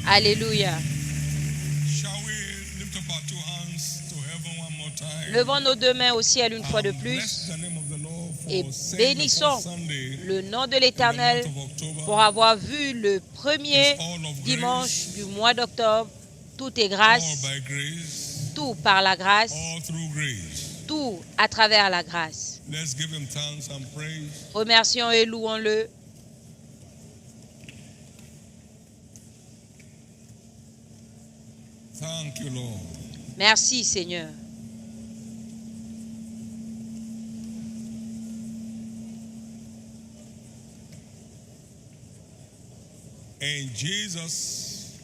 Alléluia. Levons nos deux mains au ciel une fois de plus et bénissons le nom de l'Éternel pour avoir vu le premier dimanche du mois d'octobre. Tout est grâce, tout par la grâce, tout à travers la grâce. Remercions et louons-le. Merci Seigneur. In Jesus'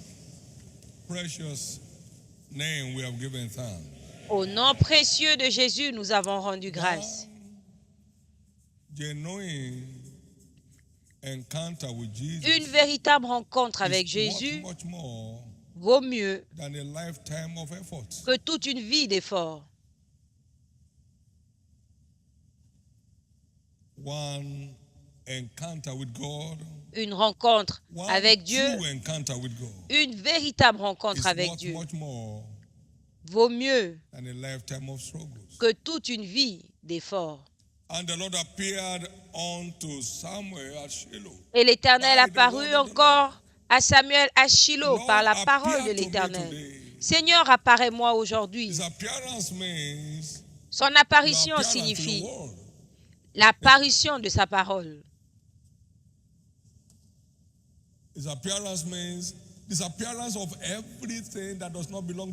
precious name we have given thanks. Au nom précieux de Jésus, nous avons rendu grâce. Une véritable rencontre avec Jésus vaut mieux que toute une vie d'effort. Une rencontre avec Dieu, une véritable rencontre avec Dieu vaut mieux que toute une vie d'effort. Et l'Éternel apparut encore à Samuel à Shilo par la parole de l'Éternel. Seigneur, apparais-moi aujourd'hui. Son apparition signifie l'apparition de sa parole.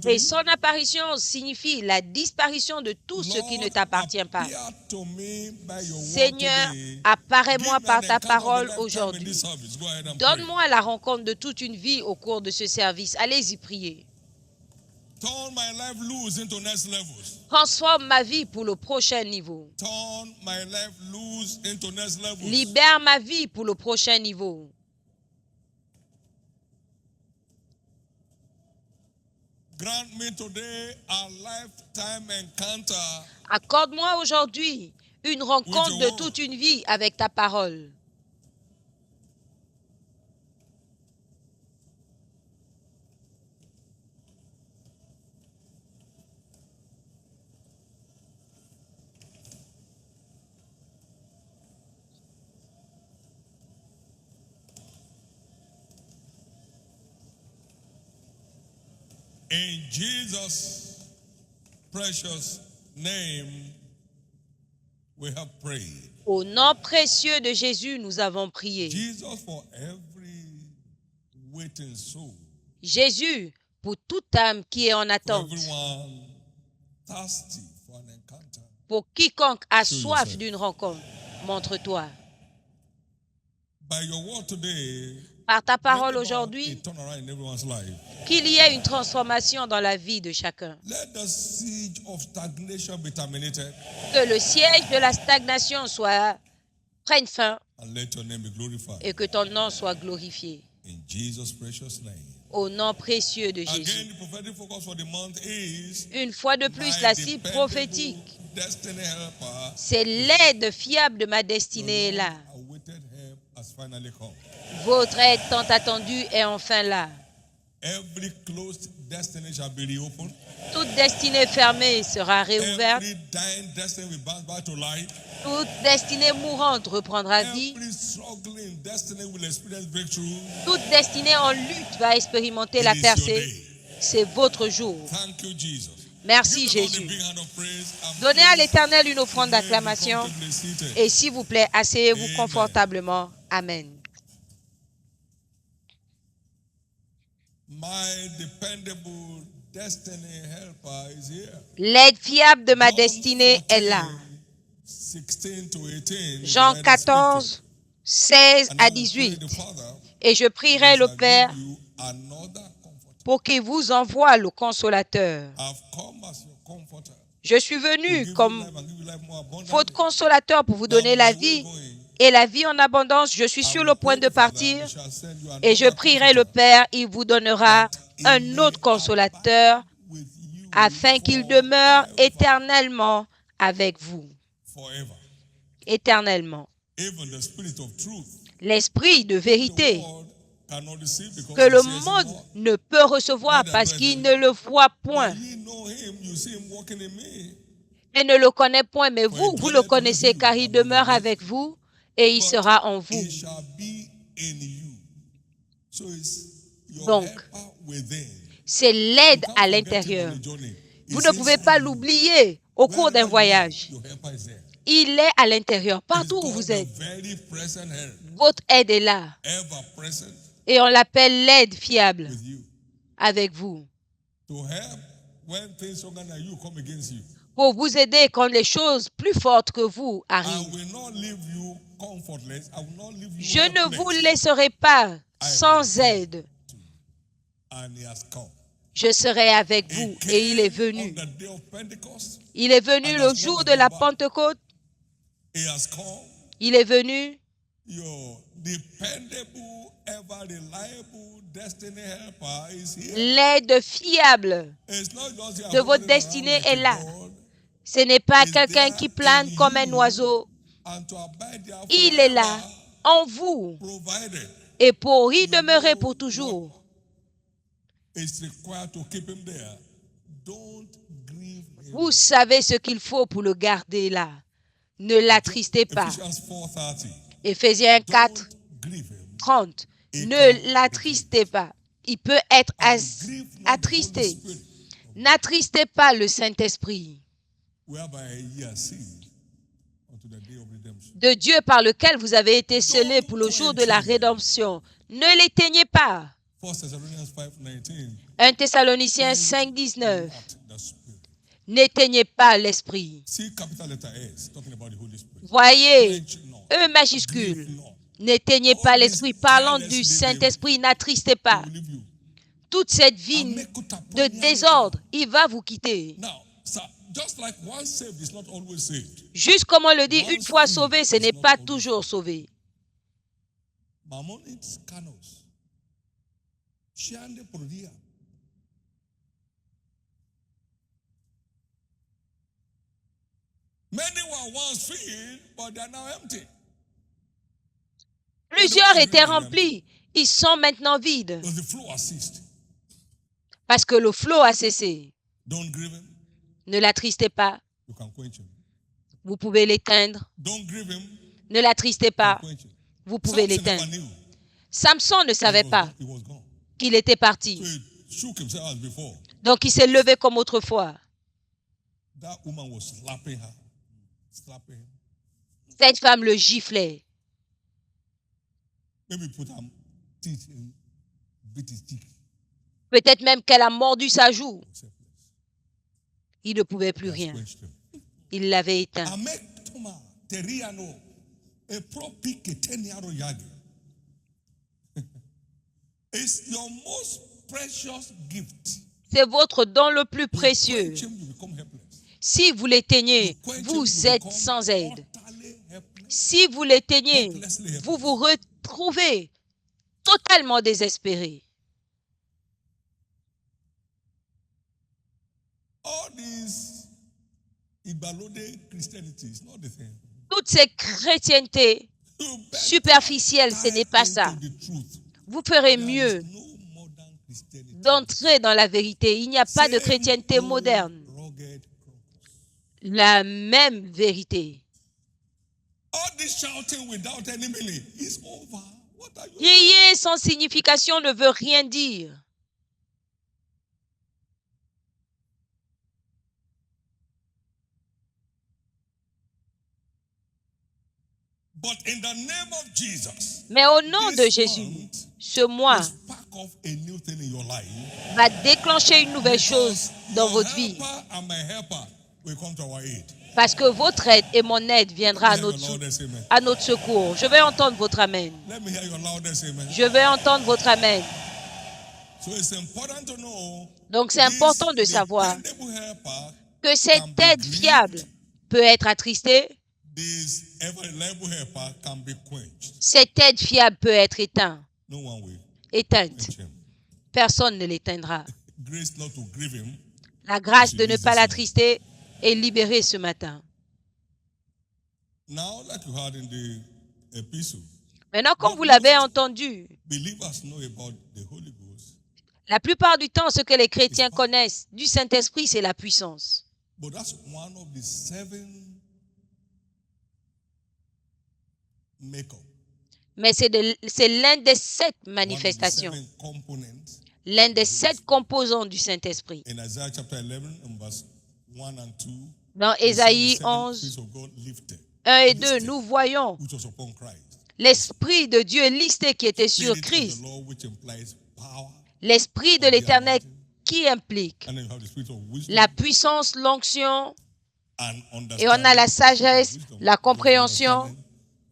Et son apparition signifie la disparition de tout ce qui ne t'appartient pas. Seigneur, apparais-moi par ta parole aujourd'hui. Donne-moi la rencontre de toute une vie au cours de ce service. Allez-y prier. Transforme ma vie pour le prochain niveau. Libère ma vie pour le prochain niveau. Accorde-moi aujourd'hui une rencontre de toute une vie avec ta parole. In Jesus' precious name, we have prayed. Au nom précieux de Jésus, nous avons prié. Jesus for every waiting soul. Jésus, pour toute âme qui est en attente. For everyone thirsty for an encounter. Pour quiconque a soif d'une rencontre, montre-toi. By your word today, par ta parole aujourd'hui, qu'il y ait une transformation dans la vie de chacun. Que le siège de la stagnation prenne fin et que ton nom soit glorifié. Au nom précieux de Jésus. Une fois de plus, la cible prophétique, c'est l'aide fiable de ma destinée est là. Votre aide tant attendue est enfin là. Toute destinée fermée sera réouverte. Toute destinée mourante reprendra vie. Toute destinée en lutte va expérimenter la percée. C'est votre jour. Merci Jésus. Donnez à l'Éternel une offrande d'acclamation. Et s'il vous plaît, asseyez-vous confortablement. Amen. L'aide fiable de ma destinée est là. Jean 14, 16 à 18. Et je prierai le Père pour qu'il vous envoie le consolateur. Je suis venu comme votre consolateur pour vous donner la vie et la vie en abondance. Je suis sur le point de partir et je prierai le Père, il vous donnera un autre consolateur afin qu'il demeure éternellement avec vous. Éternellement. L'esprit de vérité cannot receive because que le he sees him monde not. ne peut recevoir parce qu'il ne le voit point But ye know him, you see him walking in me. et ne le connaît point. Mais For he vous, vous le dwelleth with connaissez you car il and demeure will avec vous et il sera en vous. He shall be in you. So it's your Donc, helper within. c'est l'aide You à can't forget him l'intérieur. on the journey. Vous He's ne pouvez inside pas you. l'oublier au cours d'un Wherever you are, voyage. your helper is there. Il est à l'intérieur, It's partout où called vous the êtes. very present help, Votre aide est là ever present et on l'appelle l'aide fiable with you. avec vous To help when things stronger than you come against you. pour vous aider quand les choses plus fortes que vous I arrivent. will not leave you comfortless. I will not leave you Je ne helpless. vous laisserai pas sans aide. And he has come. Je serai avec He vous. came Et il est on venu. the day of Pentecost. Il est venu le jour de la Pentecôte. He has come. Il est venu. Your dependable, ever reliable destiny helper is here. L'aide fiable It's not just here de votre hovering destinée around like est a là. bird. Ce n'est pas Is quelqu'un there qui plane in comme un you oiseau. and to abide there Il est là, forever, en vous, provided et pour y you demeurer know pour toujours. what is required to keep him there. Don't grieve him. Vous savez ce qu'il faut pour le garder là. Ne l'attristez pas. Ephesians 4:30. Éphésiens 4, Don't grieve him. 30. Ne l'attristez pas. Il peut être Grieve not the Holy attristé. Spirit, N'attristez pas le Saint-Esprit whereby ye are sealed unto the day of redemption. de Dieu par lequel vous avez été scellés pour le jour de la rédemption. Ne l'éteignez pas. 1 Thessalonians 5:19. 1 Thessaloniciens 5, 19. Not the Spirit. N'éteignez pas l'Esprit. See capital letter S, talking about the Holy Spirit. Voyez, Quench not, E majuscule. grieve not. N'éteignez pas l'Esprit. Parlant du Saint-Esprit, n'attristez pas. He will leave you. Toute cette vie de désordre, il va vous quitter. Now, sir, just like one saved is not always saved. Juste comme on le dit, une fois sauvé, ce n'est pas toujours sauvé. Mamonit canos. Shiande prodia. Many were once filled, but they are now empty. Plusieurs étaient remplis, ils sont maintenant vides Because the flow has ceased. parce que le flot a cessé. Don't grieve him. Ne l'attristez pas, You can quench him. vous pouvez l'éteindre. Don't grieve him. Ne l'attristez You pas, can quench him. vous pouvez Samson never l'éteindre. knew. Samson ne savait pas He was gone. qu'il était So parti. he shook himself as before. Donc il s'est levé comme autrefois. That woman was slapping her. Slapping him. Cette femme le giflait. Maybe put her teeth in, bit his cheek. Peut-être même qu'elle a mordu sa joue. He was helpless. Il ne pouvait plus He has rien. quenched him. Il l'avait éteint. Amek Toma, Teriano, a propi keteniaro yagi. It's your most precious gift. C'est votre don le plus You précieux. quench him, you become helpless. Si vous l'éteignez, You quench him, vous you êtes become sans aide. utterly helpless. Si vous l'éteignez, Hopelessly helpless. vous vous retrouvez totalement désespéré. All these Ibalode Christianity is not the thing. Toute cette chrétienté You better superficielle, ce n'est pas dive ça. into the truth. Vous ferez There mieux is no modern Christianity. d'entrer dans la vérité. Il n'y a pas de Same chrétienté old moderne. rugged cross. La même vérité. All this shouting without any meaning is over. What are you Crier sans signification ne veut rien dire. But in the name of Jesus, Mais au nom de this Jésus, month ce mois will spark off a new thing in your life. va déclencher une nouvelle chose dans Your votre vie. helper and my helper will come to our aid. Parce que votre aide et mon aide viendra à Let me notre, hear your loudest amen. à notre secours. Je vais entendre votre amen. Let me hear your loudest amen. Je vais entendre votre amen. So it's important to know Donc c'est important de this savoir dependable helper, que cette aide fiable peut être attristée. this ever reliable helper can be quenched. Cette aide fiable peut être No one will éteinte. quench him. Personne ne l'éteindra. Grace not to grieve him. La grâce de ne pas l'attrister est libérée ce matin. Now, like you had in the epistle, Maintenant, comme vous l'avez entendu, believers know about the Holy Ghost, la plupart du temps, ce que les chrétiens connaissent du Saint-Esprit, c'est la puissance. but that's one of the 7 makeup. Mais c'est l'un des 7 manifestations, One of the 7 components. l'un des 7 composants du Saint-Esprit. In Isaiah chapter 11, and verse 1 and 2, Dans Ésaïe 11, 1 et 2, nous voyons which was upon Christ. l'Esprit de Dieu listé qui était sur Spirit of Christ, the Lord, which implies power, l'Esprit de l'Éternel qui implique and then you have the spirit of wisdom la puissance, l'onction, and et on a la understanding, sagesse, wisdom, la compréhension,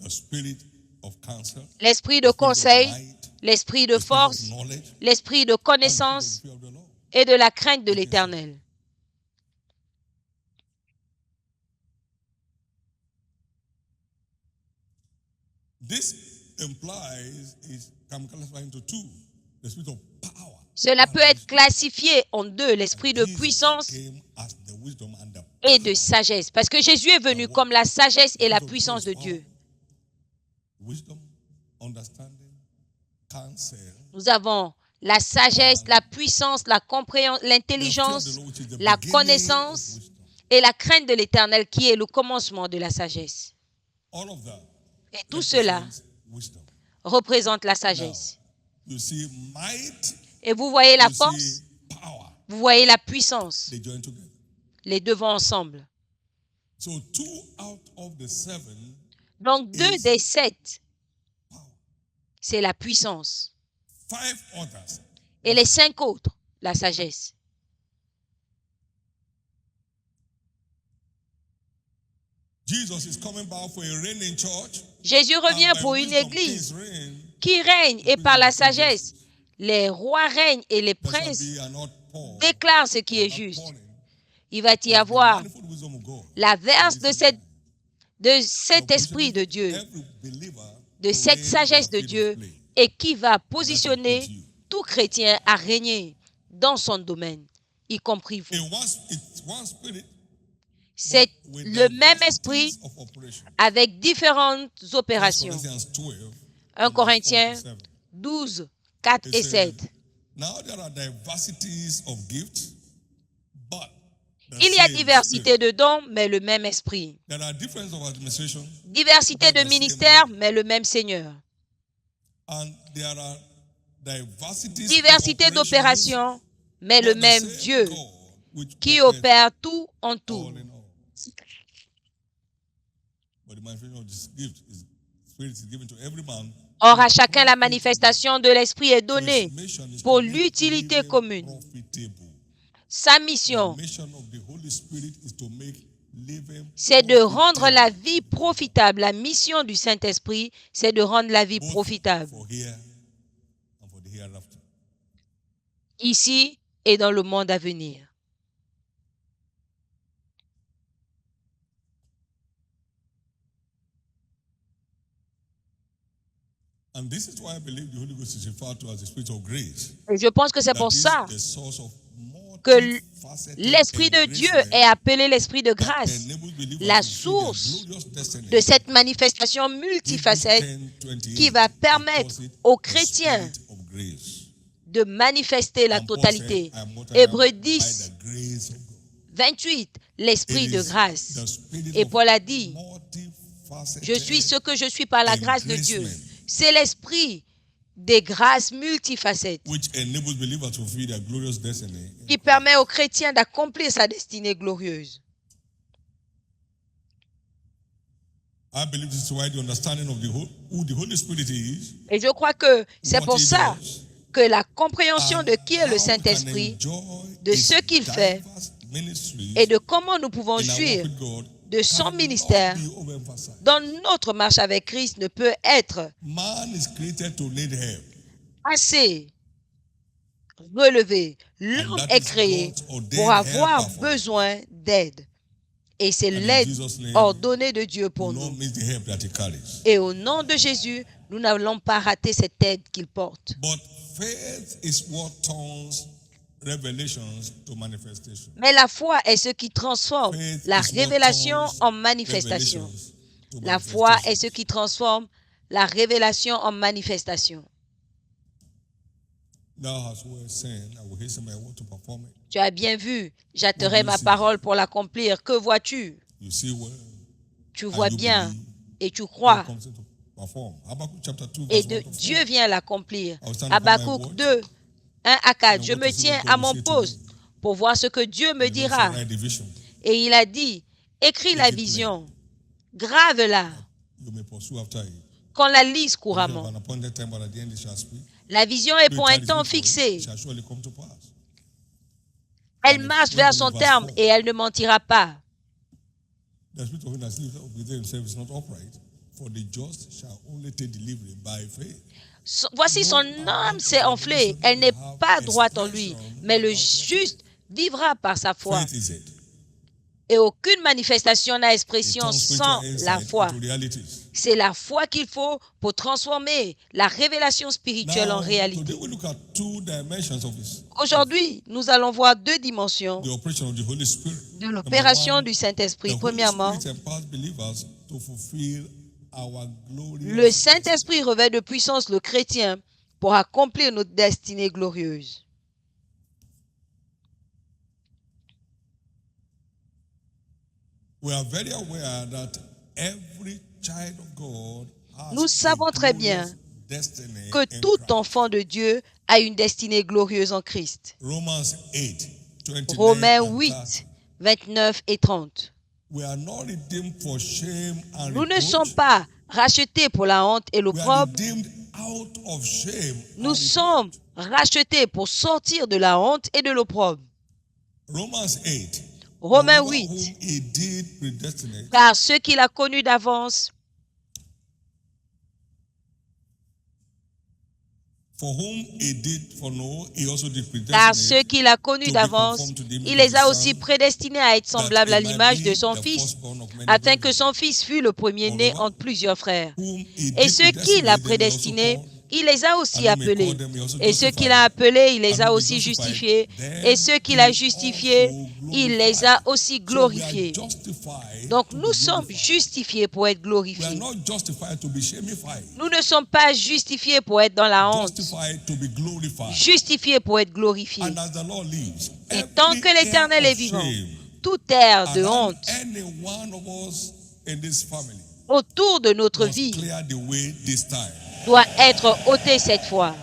the spirit of counsel, l'esprit de conseil, might, l'esprit de the spirit of force, knowledge, l'esprit de and the connaissance fear of the Lord. et de la crainte de l'Éternel. This implies can be classified into 2: the spirit of power. Cela peut être classifié en 2, l'esprit de Jesus puissance came as the wisdom and the et de sagesse. Parce que Jésus est venu comme la sagesse et la puissance de Dieu. wisdom, understanding, counsel, Nous avons la sagesse, la puissance, la compréhension, l'intelligence, la connaissance et la crainte de l'Éternel qui est le commencement de la sagesse. all of that Et tout cela represents wisdom. représente la sagesse. You see might, Et vous voyez la you force, see power. vous voyez la puissance. They join together. Les deux vont ensemble. So 2 out of the 7 Donc 2 is des 7, power. c'est la puissance. 5 others. Et les 5 autres, la sagesse. Jesus is coming back for a reigning church. Jésus revient And by pour une wisdom, église kings reign. qui règne et par la sagesse, les rois règnent et les There shall princes be an outpour, déclarent ce qui est an juste. outpouring Il va y of the avoir manifold wisdom of God. la verse In de this time. cet esprit de Dieu, Every believer de to cette reign sagesse in their de field of Dieu, play. et qui va positionner tout chrétien à régner dans son domaine, y compris vous. It's one spirit C'est with le même esprit diversities of operation. avec différentes 1 opérations. Corinthians 12, 1 Corinthiens 4 to 7. 12, 4 et 7. Now there are diversities of gifts, but the Il y a same diversité Spirit. de dons, mais le même esprit. There are differences of administration, Diversité de ministères, mais le même Seigneur. and there are diversities Diversité of operations, d'opérations, mais le but the même same Dieu God which qui operates opère tout en all tout. in all. But the manifestation of this gift is Spirit is given to every man. Or, à chacun, la manifestation de l'esprit est donnée Mission is pour to make l'utilité living commune. profitable. Sa The mission, mission of the Holy Spirit is to make living c'est de rendre profitable, la vie profitable. La mission du Saint-Esprit, c'est de rendre la vie both profitable, for here and for the hereafter. ici et dans le monde à venir. And this is why I believe the Holy Ghost is referred to as the Spirit of grace. Et je pense que c'est That pour is ça the source of que multifaceted l'Esprit de Dieu engracement est appelé l'Esprit de that grâce, enables believers la to fulfill their source glorious destiny. de cette manifestation multifacette qui va permettre aux chrétiens de manifester la totalité. Hébreux 10, 28, l'Esprit de grâce. Et Paul a dit, je suis ce que je suis par la grâce de Dieu. C'est l'Esprit des grâces multifacettes qui permet aux chrétiens d'accomplir sa destinée glorieuse. Et je crois que c'est pour ça que la compréhension de qui est le Saint-Esprit, de ce qu'il fait et de comment nous pouvons jouir de son ministère dans notre marche avec Christ ne peut être assez relevé. L'homme est créé pour avoir besoin d'aide. Et c'est l'aide ordonnée de Dieu pour nous. Et au nom de Jésus, nous n'allons pas rater cette aide qu'il porte. Mais la foi est ce qui transforme la révélation en manifestation. La foi est ce qui transforme la révélation en manifestation. Tu as bien vu, j'hâterai ma parole pour l'accomplir. Que vois-tu? Tu vois bien et tu crois. Et Dieu vient l'accomplir. Habakkuk 2, 1 à 4. Je me tiens à mon poste pour voir ce que Dieu me dira. Et il a dit, écris la vision, grave-la, qu'on la lise couramment. La vision est pour un temps fixé. Elle marche vers son terme et elle ne mentira pas. Voici son âme s'est enflée. Elle n'est pas droite en lui, mais le juste vivra par sa foi. Et aucune manifestation n'a expression sans la foi. C'est la foi qu'il faut pour transformer la révélation spirituelle en réalité. Aujourd'hui, nous allons voir deux dimensions de l'opération du Saint-Esprit. Premièrement, le Saint-Esprit revêt de puissance le chrétien pour accomplir notre destinée glorieuse. Nous savons très bien que tout enfant de Dieu a une destinée glorieuse en Christ. Romains 8, 29 et 30. Nous ne sommes pas rachetés pour la honte et l'opprobre. Nous sommes rachetés pour sortir de la honte et de l'opprobre. Romains 8. Car ceux qu'il a connus d'avance, il les a aussi prédestinés à être semblables à l'image de son Fils, afin que son Fils fût le premier-né entre plusieurs frères. Et ceux qu'il a prédestinés, il les a aussi appelés. Et ceux qu'il a appelés, il les a aussi justifiés. Et ceux qu'il a justifiés, il les a aussi glorifiés. Donc nous sommes justifiés pour être glorifiés. Nous ne sommes pas justifiés pour être dans la honte. Justifiés pour être glorifiés. Et tant que l'Éternel est vivant, tout air de honte autour de notre vie doit être ôté cette fois.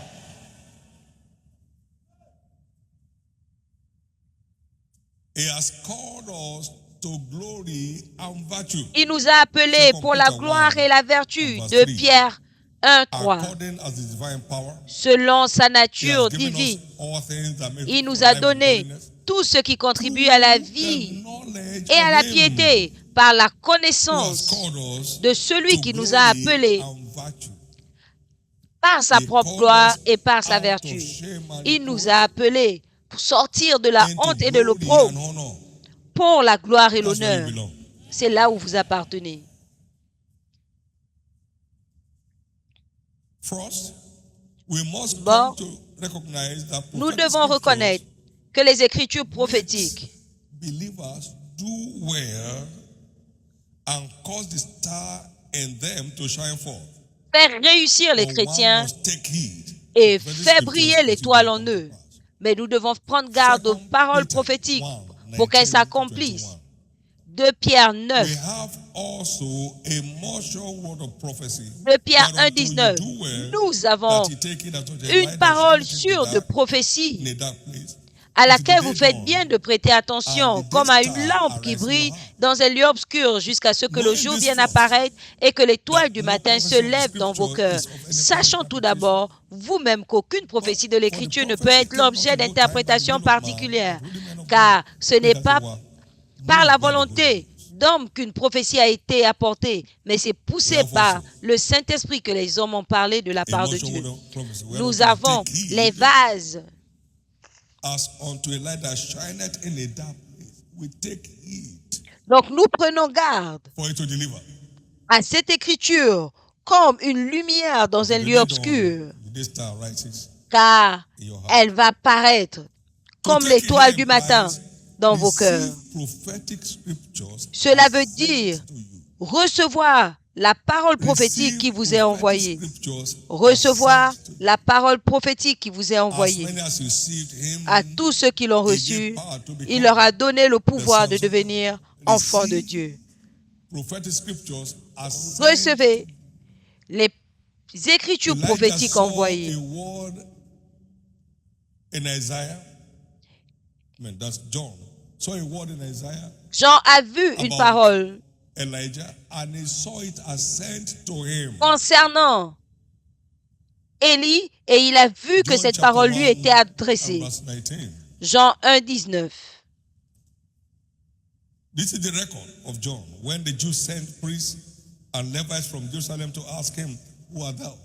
Il nous a appelés pour la gloire et la vertu de Pierre 1, 3. Selon sa nature divine, il nous a donné tout ce qui contribue à la vie et à la piété par la connaissance de celui qui nous a appelés par sa propre gloire et par sa vertu. Il nous a appelés pour sortir de la honte et de l'opprobre pour la gloire et l'honneur. C'est là où vous appartenez. Bon, nous devons reconnaître que les Écritures prophétiques faire réussir les chrétiens et faire briller l'étoile en eux. Mais nous devons prendre garde aux paroles prophétiques pour qu'elles s'accomplissent. 2 Pierre 9. 2 Pierre 1, 19. Nous avons une parole sûre de prophétie à laquelle vous faites bien de prêter attention, comme à une lampe qui brille dans un lieu obscur jusqu'à ce que le jour vienne apparaître et que l'étoile du matin se lève dans vos cœurs. Sachant tout d'abord, vous-même, qu'aucune prophétie de l'Écriture ne peut être l'objet d'interprétation particulière, car ce n'est pas par la volonté d'homme qu'une prophétie a été apportée, mais c'est poussé par le Saint-Esprit que les hommes ont parlé de la part de Dieu. Nous avons les vases. Donc nous prenons garde à cette écriture comme une lumière dans un lieu obscur, car elle va paraître comme l'étoile du matin dans vos cœurs. Cela veut dire recevoir la parole prophétique qui receive vous est prophetic envoyée. scriptures Recevoir as sent to la parole prophétique qui vous est as envoyée. many as received him. À tous ceux qui l'ont He reçu, gave power to il leur a become donné le the pouvoir de sons of God. devenir enfants de Receive Dieu. prophetic scriptures as sent. Recevez les écritures Elijah prophétiques saw envoyées. a word in Isaiah. That's John. Saw a word in Isaiah, Jean a vu une About- parole Elijah, and he saw it as sent to him. concernant Élie et il a vu que John cette chapter parole lui 1 était and adressée. verse 19. Jean 1, 19. This is the record of John when the Jews sent priests and Levites from Jerusalem to ask him, "Who art thou?"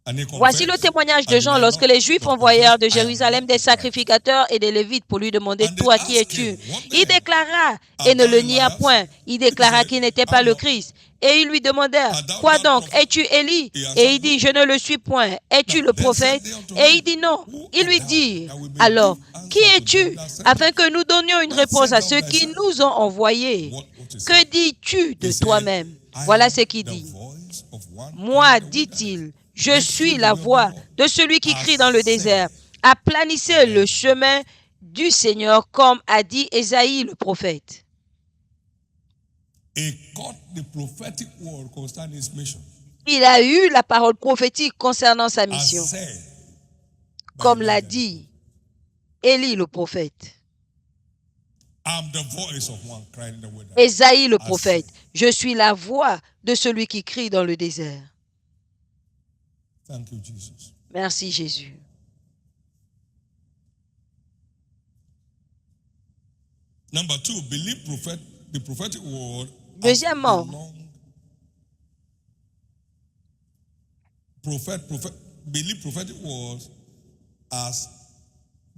And he Voici confessed le témoignage de and Jean denied lorsque not, les Juifs but envoyèrent de confessed, "I am Jérusalem not des the Christ." sacrificateurs et des Lévites pour lui demander, And they toi qui asked es-tu? him, "What Il then? déclara Art et ne thou le nia Elias?" point. Il He déclara said, qu'il n'était pas "I'm le not." Christ. Et ils lui demandèrent, Art thou quoi that donc? prophet? Es-tu Élie? He answered, Et il dit, "No." je ne le suis point. Es-tu Now, le then prophète? said they unto Et him, il dit non. "Who Ils art lui thou, dirent, that we may alors, give answer qui to es-tu? them that sent Afin us? que nous donnions une What réponse à said ceux thou qui thyself? nous ont envoyés. What he Que said? dis-tu de He said, toi-même? "I Voilà am ce qu'il the dit. voice of one Moi, crying in the dit-il, wilderness, je make suis straight la the way of the voix Lord." de celui qui As crie dans le said désert. Aplanissez le chemin du Seigneur, comme a dit Ésaïe le prophète. He caught the prophetic word concerning his mission. Il a eu la parole prophétique concernant sa As mission, said by comme l'a Elijah. dit Élie le prophète. I'm the voice of one crying in the wilderness. Ésaïe le As prophète. said. Je suis la voix de celui qui crie dans le désert. Thank you, Jesus. Merci Jésus. Number 2, believe the prophetic word. Deuxièmement, Believe prophetic words as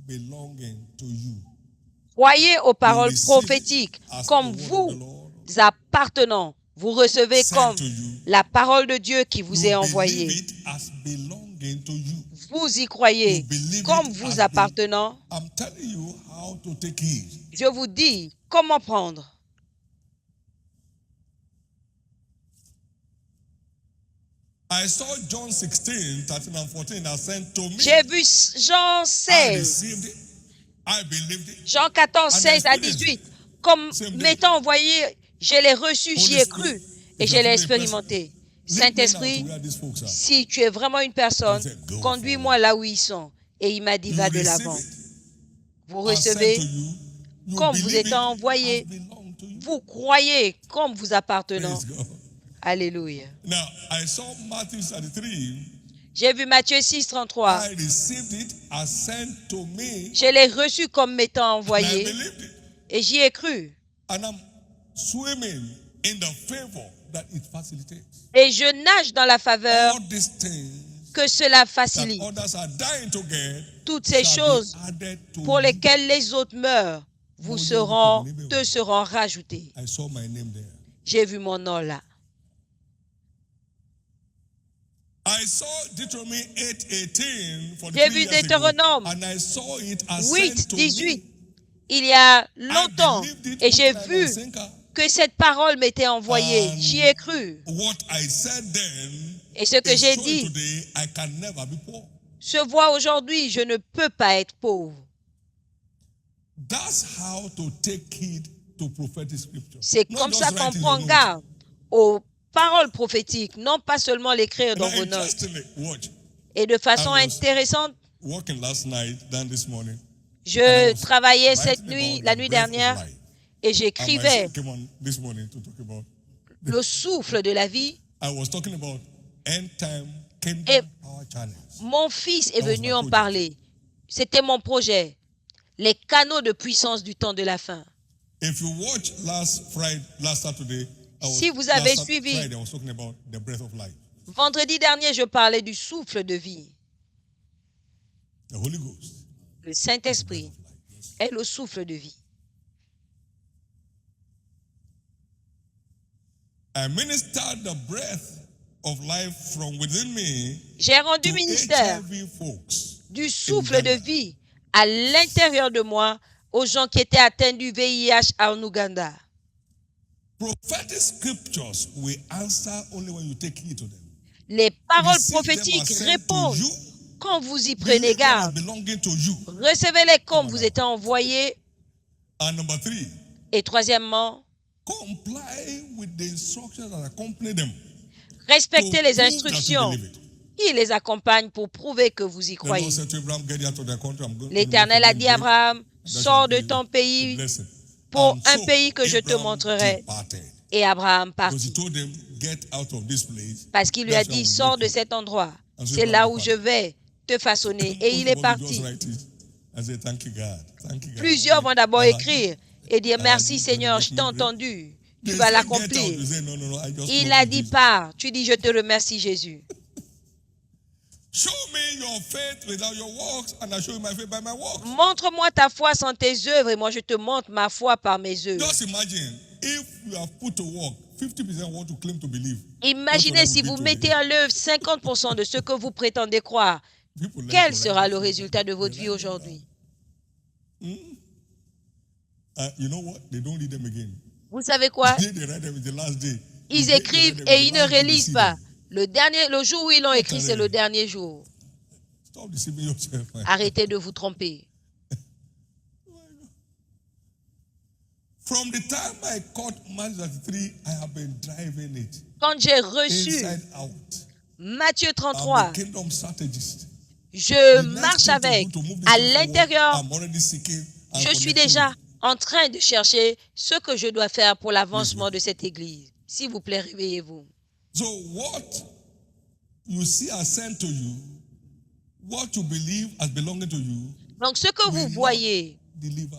belonging to you. croyez aux paroles receive prophétiques as comme the word of vous the Lord appartenant. Vous recevez sent comme to you. la parole de Dieu qui vous You est believe envoyée. it as belonging to you. Vous y croyez You believe comme it vous as appartenant. I'm telling you how to take it. Je vous dis comment prendre. I saw John 16, 13 and 14 that sent to me. J'ai vu Jean I 16, received it. I believed it. Jean 14, And 16 à experienced 18. it. Comme Same day. m'étant envoyé, je l'ai reçu, j'y ai Holy cru Spirit, et if je you're l'ai truly expérimenté. Lead me now Saint-Esprit, to where these folks are. si tu es vraiment une personne, He said, "Go conduis-moi là où ils sont. Et il m'a dit, You va de receive l'avant. it Vous as sent recevez to you. You comme vous believe étant it envoyé. as belong to you. Vous croyez comme vous appartenant. Praise God. Alléluia. Now, I saw Matthew 33. J'ai vu Matthieu 6, 33. I received it as sent to me. Je l'ai reçu comme m'étant And I envoyé believed it. et j'y ai cru. And I'm swimming in the favor that it facilitates. Et je nage dans la faveur All these things que cela that facilite. others are dying to get Toutes ces shall choses be added to pour you. lesquelles les autres meurent te seront rajoutées. I saw my name there. J'ai vu mon nom là. I saw Deuteronomy 8:18 for J'ai vu Deutéronome 8, 18. Il y a longtemps et j'ai vu que cette parole m'était envoyée. J'y ai cru. What I said then Et ce que is j'ai showing dit today I can never be poor. se voit aujourd'hui. Je ne peux pas être pauvre. That's how to take heed to prophetic scripture. C'est Not comme just ça qu'on write in prend your notes. garde aux paroles prophétiques, non pas seulement l'écrire dans Now, vos notes. interestingly, watch. Et de façon I was- intéressante, Working last night, than this morning. je And I was travaillais writing cette about nuit, the la nuit breath of dernière, life. et And my j'écrivais son came on this morning to talk about. le souffle de la vie. I was talking about end time kingdom Et power channels. mon fils est That was venu my en project. parler. C'était mon projet. Les canaux de puissance du temps de la fin. If you watch last Saturday, Si vous avez last suivi- Friday, I was talking about the breath of life, Vendredi dernier, je parlais du souffle de vie. the Holy Ghost. Le Saint-Esprit est le souffle de vie. I ministered the breath of life from within me J'ai rendu to ministère HIV folks. du souffle de vie à l'intérieur de moi aux gens qui étaient atteints du VIH en Ouganda. Prophetic scriptures will answer only when you take heed to them. Les paroles Receive them prophétiques as sent répondent to you. quand vous y prenez Believe them as garde. belonging to you. Recevez-les comme Come on vous now. étant envoyés. And number 3, Et troisièmement, comply with the instructions that accompany them. respectez To les prove that you instructions believe it. qui les accompagnent pour prouver que vous y The Lord croyez. said to Abraham, get out of their country. I'm going L'Éternel a dit à Abraham, sors de ton pays pour And un so pays que je te Abraham montrerai. departed. Et Abraham Because he partit. told them, get out of this place. Parce qu'il lui a That's where I dit, will sors make de you. cet endroit. And so C'est Abraham là où departed. je vais te façonner. Et il est Most of us, we just parti. write it and say, thank you, God. Thank you, God. Plusieurs vont d'abord Ah, écrire et dire, merci Seigneur, je t'ai entendu. Tu vas l'accomplir. Il a dit, pars. Tu dis, je te remercie Jésus. Show me your faith without your works, and I show you my faith by my works. Montre-moi ta foi sans tes œuvres et moi je te montre ma foi par mes œuvres. Just imagine if you have put to work 50% what you claim to believe. Imaginez si vous mettez en œuvre 50% de ce que vous prétendez croire. Quel sera le résultat de votre vie aujourd'hui? You know what? They don't read them again. Vous savez quoi? The day they write them is the last day. Ils écrivent et ils ne relisent pas. Le jour où ils l'ont écrit, c'est le dernier jour. Stop deceiving yourself. Arrêtez de vous tromper. From the time I caught Matthew 33, I have been driving it Quand j'ai reçu inside out. Matthieu I'm 33, a kingdom strategist. je The next marche thing to avec. do to move this À forward, l'intérieur, I'm already seeking and je suis connecting déjà with en train de chercher ce que je dois faire pour l'avancement de cette église. S'il vous plaît, réveillez-vous. So what you see as sent to you, what you believe as belonging to you, Donc, ce que vous will voyez, not deliver.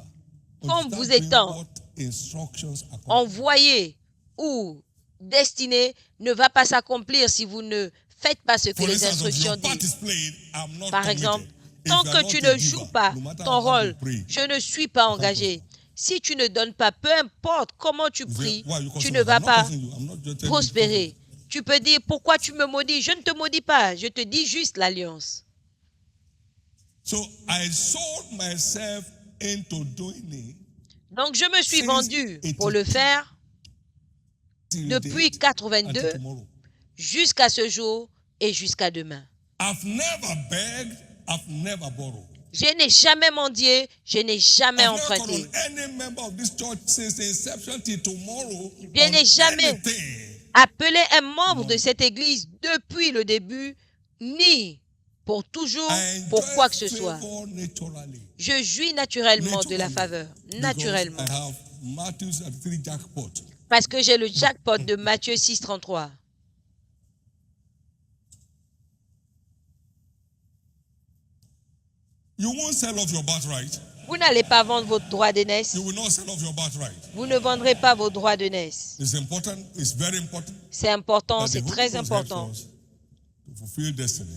comme Start vous doing étant what instructions accompany. envoyé ou destiné, ne va pas s'accomplir si vous ne faites pas ce que For les instance, if instructions your part disent. is played, I'm not Par committed. exemple, If tant you are que not tu a ne giver, joues pas no matter ton how hard rôle, you pray, je ne suis pas engagé. Si tu ne donnes pas, peu importe comment tu you say, pries, why are you tu cursing ne us? vas I'm not pas cursing you. I'm not just telling you prospérer. Tu peux dire, pourquoi tu me maudis? Je ne te maudis pas, je te dis juste l'alliance. So I sold myself into doing it Donc, je me suis Since vendu pour le 82. faire till depuis date, 82 until tomorrow. jusqu'à ce jour et jusqu'à demain. I've never begged, I've never borrowed. Je n'ai jamais mendié, je n'ai jamais I've never called emprunté. on any member of this church since the inception till tomorrow. Je on n'ai jamais anything. appelé un membre de cette église depuis le début, ni pour toujours, I pour enjoy quoi que ce soit. favor naturally. Je jouis naturellement de la faveur, Because naturellement, I have Matthew's 33 jackpot. parce que j'ai le jackpot de Matthieu 6,33. You won't sell off your birthright. Vous n'allez pas vendre votre droit d'aînesse. You will not sell off your birthright. Vous ne vendrez pas vos droits d'aînesse. It's important. It's very important. C'est important, that the c'est Holy très Ghost helps important us to fulfill destiny.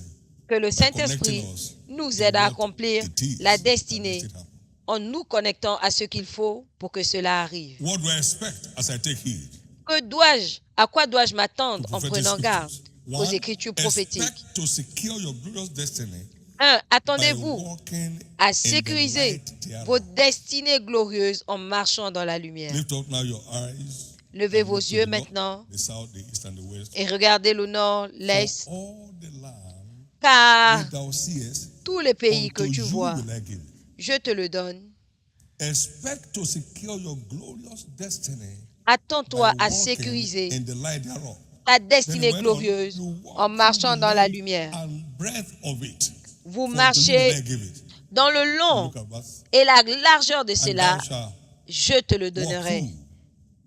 que le Saint-Esprit nous aide à accomplir la destinée en nous connectant à ce qu'il faut pour que cela arrive. What do I expect as I take heed? À quoi dois-je m'attendre To en prophetic prenant garde scriptures. aux One, Écritures prophétiques? expect to secure your glorious destiny 1. by Attendez-vous walking à in the sécuriser light thereof. votre destinée glorieuse en marchant dans la lumière. Lift up now your eyes. Levez and vos look to yeux the north, maintenant the south, the east, and the west. et regardez le nord, l'est, For all the land car which thou seest, tous les pays que unto tu you vois, will I give. je te le donne. Expect to secure your glorious destiny Attends-toi by à walking sécuriser in the light thereof. ta Then destinée he went on, glorieuse you walk en marchant through the dans la light lumière. and breadth of it. Vous For unto you will marchez I give it. dans le long Look at verse. et la largeur de And cela, thou shalt je te le walk donnerai. through.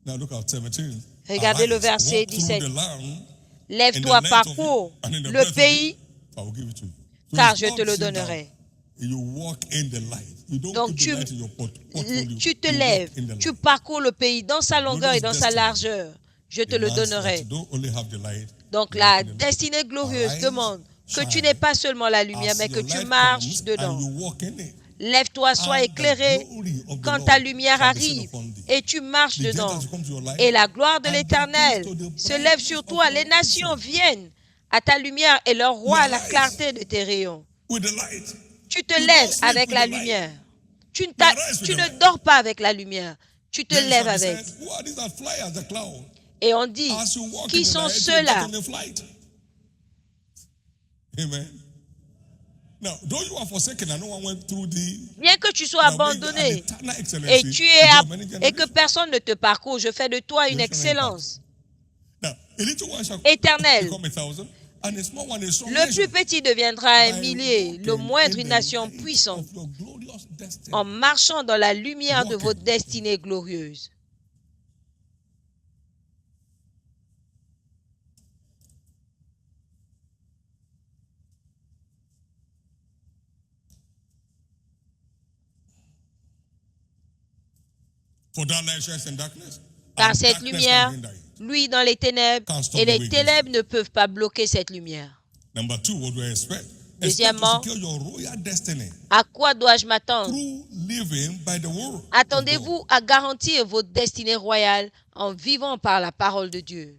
Now look at 17. Regardez le Arise, verset walk through 17. the land, Lève-toi, in the length of it, parcours and in the le breadth of it, pays, I will give it to you. So car it's je not te le sit down. donnerai. You walk in the light. You don't Donc put the light in your portfolio. tu te You lèves, walk in the tu light. parcours le pays dans sa longueur et dans sa destiny largeur. Je te le Demands that donnerai. you don't only have the light, Donc you la walk in the light. destinée glorieuse Arise, demande que tu shine, n'aies pas seulement la lumière, as mais que your tu light marches comes, dedans. and you walk in it. Lève-toi, sois And the éclairé glory of the quand Lord ta lumière shall descend arrive upon thee. et tu marches The dedans. Gentiles come to your light, Et la gloire de and l'Éternel the kings to the se lève brightness sur of toi. your Les nations rising. viennent à ta lumière et leur roi à la Arise. clarté de tes rayons. With the light. Tu te You lèves don't sleep avec with la the light. lumière. Tu arise with ne the light. dors pas avec la lumière. tu te Then lèves somebody avec. said, who are these that fly as the cloud? Et on dit, As you walk qui in the sont night, you ceux-là? get on a flight. Amen. Now, though you are forsaken and no one went through the Bien que tu sois abandonné eternal et, excellency, tu to es God many et que generations. personne ne te parcourt, je fais de toi une excellence éternelle. Le plus petit deviendra un millier, le moindre une nation puissante, en marchant dans la lumière de votre destinée glorieuse. Car cette lumière, lui dans les ténèbres, et les ténèbres ne peuvent pas bloquer cette lumière. Deuxièmement, à quoi dois-je m'attendre? Attendez-vous à garantir votre destinée royale en vivant par la parole de Dieu,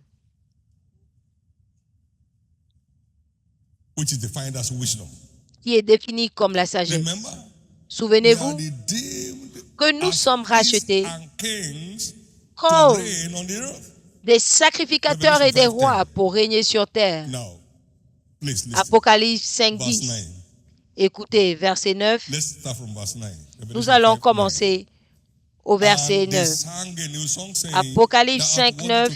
qui est définie comme la sagesse. Souvenez-vous que nous sommes rachetés comme des sacrificateurs et des rois pour régner sur terre. Apocalypse 5, 10. Écoutez, verset 9. Nous allons commencer au verset 9. Apocalypse 5, 9.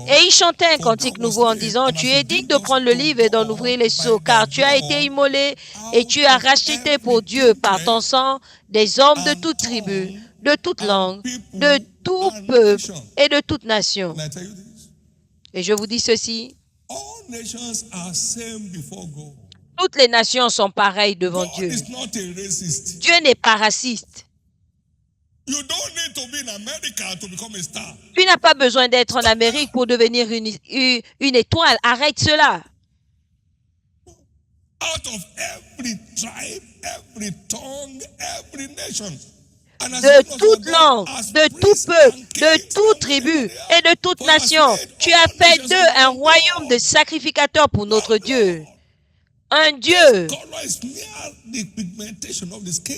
Et il chantait un cantique nouveau en disant, tu es digne de prendre le livre et d'en ouvrir les sceaux, car tu as été immolé et tu as racheté pour Dieu par ton sang des hommes de toute tribu, de toute langue, de tout peuple et de toute nation. Et je vous dis ceci, toutes les nations sont pareilles devant Dieu. Dieu n'est pas raciste. Tu n'as pas besoin d'être en Amérique pour devenir une étoile. Arrête cela. De toute langue, de tout peuple, de toute tribu et de toute nation, tu as fait d'eux un royaume de sacrificateurs pour notre Dieu. Un Dieu.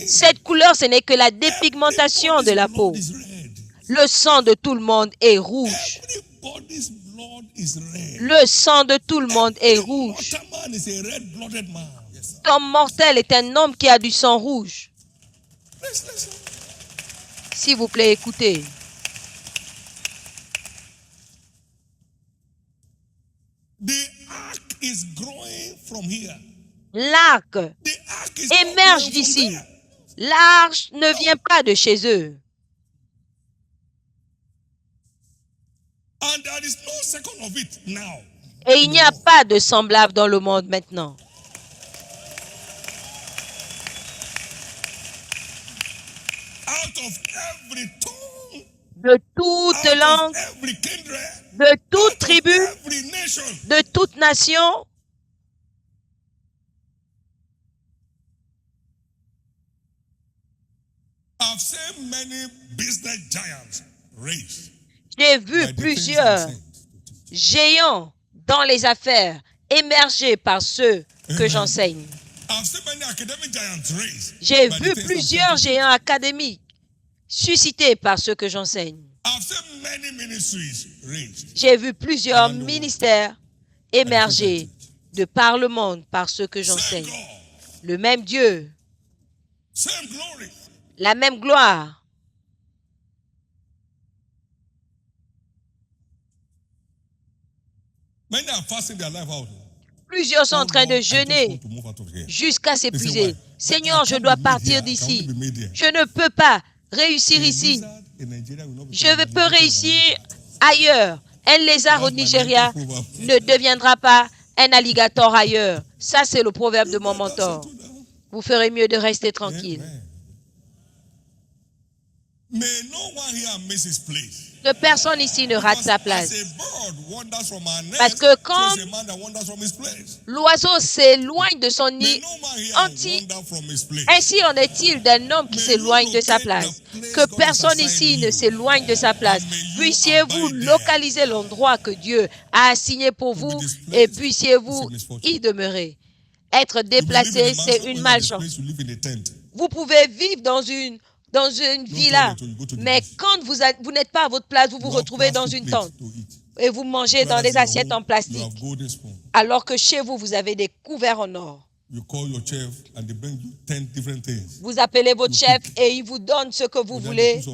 Cette couleur, ce n'est que la dépigmentation de la peau. Le sang de tout le monde est rouge. Le sang de tout le monde est rouge. L'homme mortel est un homme qui a du sang rouge. S'il vous plaît, écoutez. L'arc émerge d'ici. L'arche ne vient pas de chez eux. Et il n'y a pas de semblable dans le monde maintenant. De toute langue, de toute tribu, de toute nation, j'ai vu plusieurs géants dans les affaires émerger par ceux que j'enseigne. J'ai vu plusieurs géants académiques suscités par ceux que j'enseigne. J'ai vu plusieurs ministères émerger de par le monde par ceux que j'enseigne. Le même Dieu, la même gloire. Plusieurs sont en train de jeûner jusqu'à s'épuiser. Seigneur, je dois partir d'ici. Je ne peux pas réussir ici. Je peux réussir ailleurs. Un lézard au Nigeria ne deviendra pas un alligator ailleurs. Ça, c'est le proverbe de mon mentor. Vous ferez mieux de rester tranquille. Que personne ici ne rate sa place. Parce que quand l'oiseau s'éloigne de son nid, ainsi en est-il d'un homme qui s'éloigne de sa place. Que personne ici ne s'éloigne de sa place. Puissiez-vous localiser l'endroit que Dieu a assigné pour vous et puissiez-vous y demeurer. Être déplacé, c'est une malchance. Vous pouvez vivre dans une dans une villa. Mais quand vous n'êtes pas à votre place, vous vous retrouvez dans une tente et vous mangez dans des assiettes en plastique, alors que chez vous, vous avez des couverts en or. Vous appelez votre chef et il vous donne ce que vous voulez.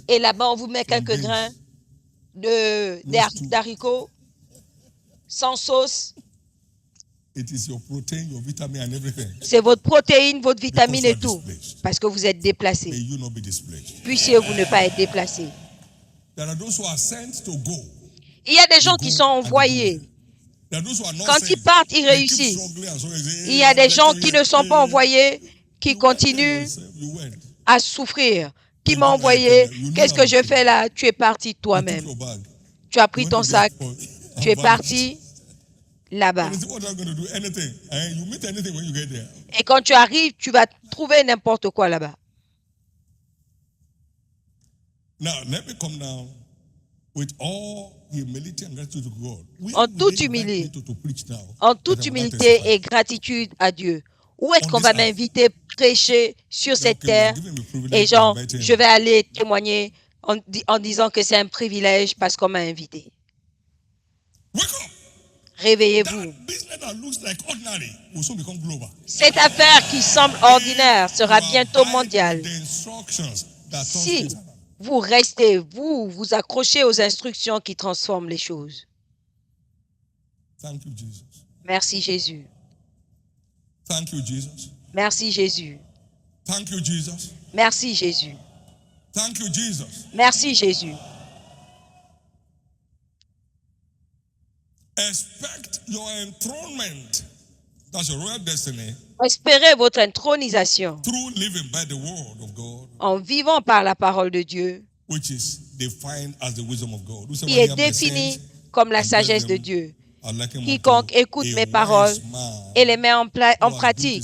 Et là-bas, on vous met quelques grains d'haricots sans sauce. C'est votre protéine, votre vitamine et tout. Parce que vous êtes déplacé. Puissiez-vous ne pas être déplacé. Il y a des gens qui sont envoyés. Quand ils partent, ils réussissent. Il y a des gens qui ne sont pas envoyés, qui continuent à souffrir. Qui m'ont envoyé, qu'est-ce que je fais là? Tu es parti toi-même. Tu as pris ton sac, tu es parti là-bas. Et quand tu arrives, tu vas trouver n'importe quoi là-bas. En toute humilité et gratitude à Dieu. Où est-ce qu'on va m'inviter prêcher sur cette terre? Et genre, je vais aller témoigner en disant que c'est un privilège parce qu'on m'a invité. Réveillez-vous. Cette affaire qui semble ordinaire sera bientôt mondiale. Si vous restez, vous accrochez aux instructions qui transforment les choses. Merci Jésus. Merci Jésus. Merci Jésus. Merci Jésus. Espérez votre intronisation en vivant par la parole de Dieu, qui est définie comme la sagesse de Dieu. Quiconque écoute mes paroles et les met en pratique,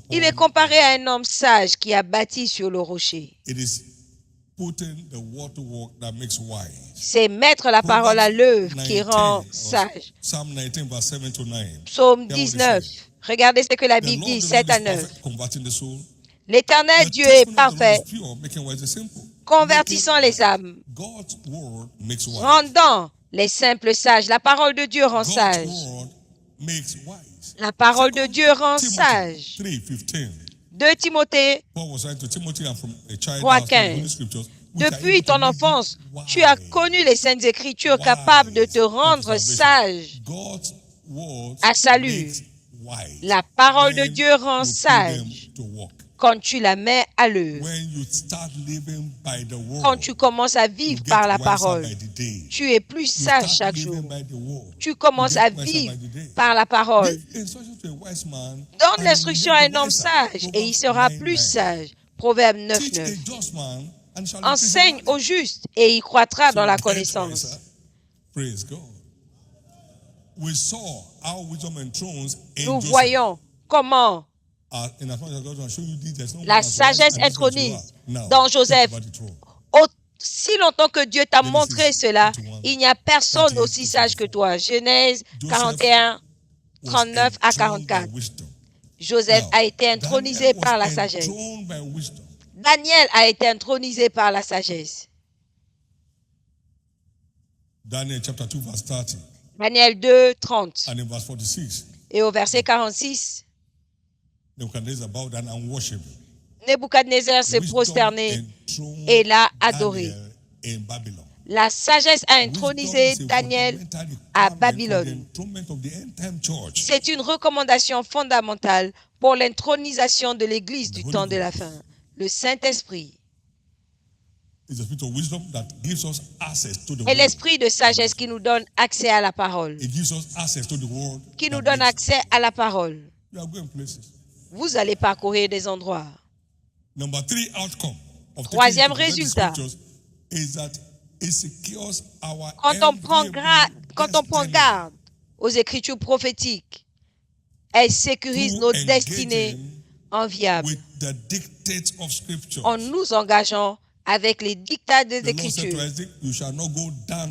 il est comparé à un homme sage qui a bâti sur le rocher. C'est mettre la parole à l'œuvre qui rend sage. Psaume 19. Regardez ce que la Bible dit, 7 à 9. L'Éternel Dieu est parfait, convertissant les âmes, rendant les simples sages. La parole de Dieu rend sage. La parole de Dieu rend sage. 2 Timothée 3,15. Depuis ton enfance, tu as connu les saintes écritures capables de te rendre sage à salut. La parole de Dieu rend sage quand tu la mets à l'œuvre. Quand tu commences à vivre par la parole, tu es plus sage chaque jour. Tu commences à vivre par la parole. Donne l'instruction à un homme sage et il sera plus sage. Proverbe 9:9. Enseigne au juste et il croîtra dans la connaissance. Nous voyons comment la sagesse intronise dans Joseph. Aussi longtemps que Dieu t'a montré cela, il n'y a personne aussi sage que toi. Genèse 41, 39 à 44. Joseph a été intronisé par la sagesse. Daniel a été intronisé par la sagesse. Daniel 2, 30. Et au verset 46, Nebuchadnezzar s'est prosterné et l'a adoré. La sagesse a intronisé Daniel à Babylone. C'est une recommandation fondamentale pour l'intronisation de l'Église du temps de la fin. Le Saint-Esprit est l'esprit de sagesse qui nous donne accès à la parole. Qui nous donne accès à la parole. Vous allez parcourir des endroits. Troisième résultat, quand on prend garde aux écritures prophétiques, elles sécurisent nos destinées enviables en nous engageant avec les dictats des Écritures.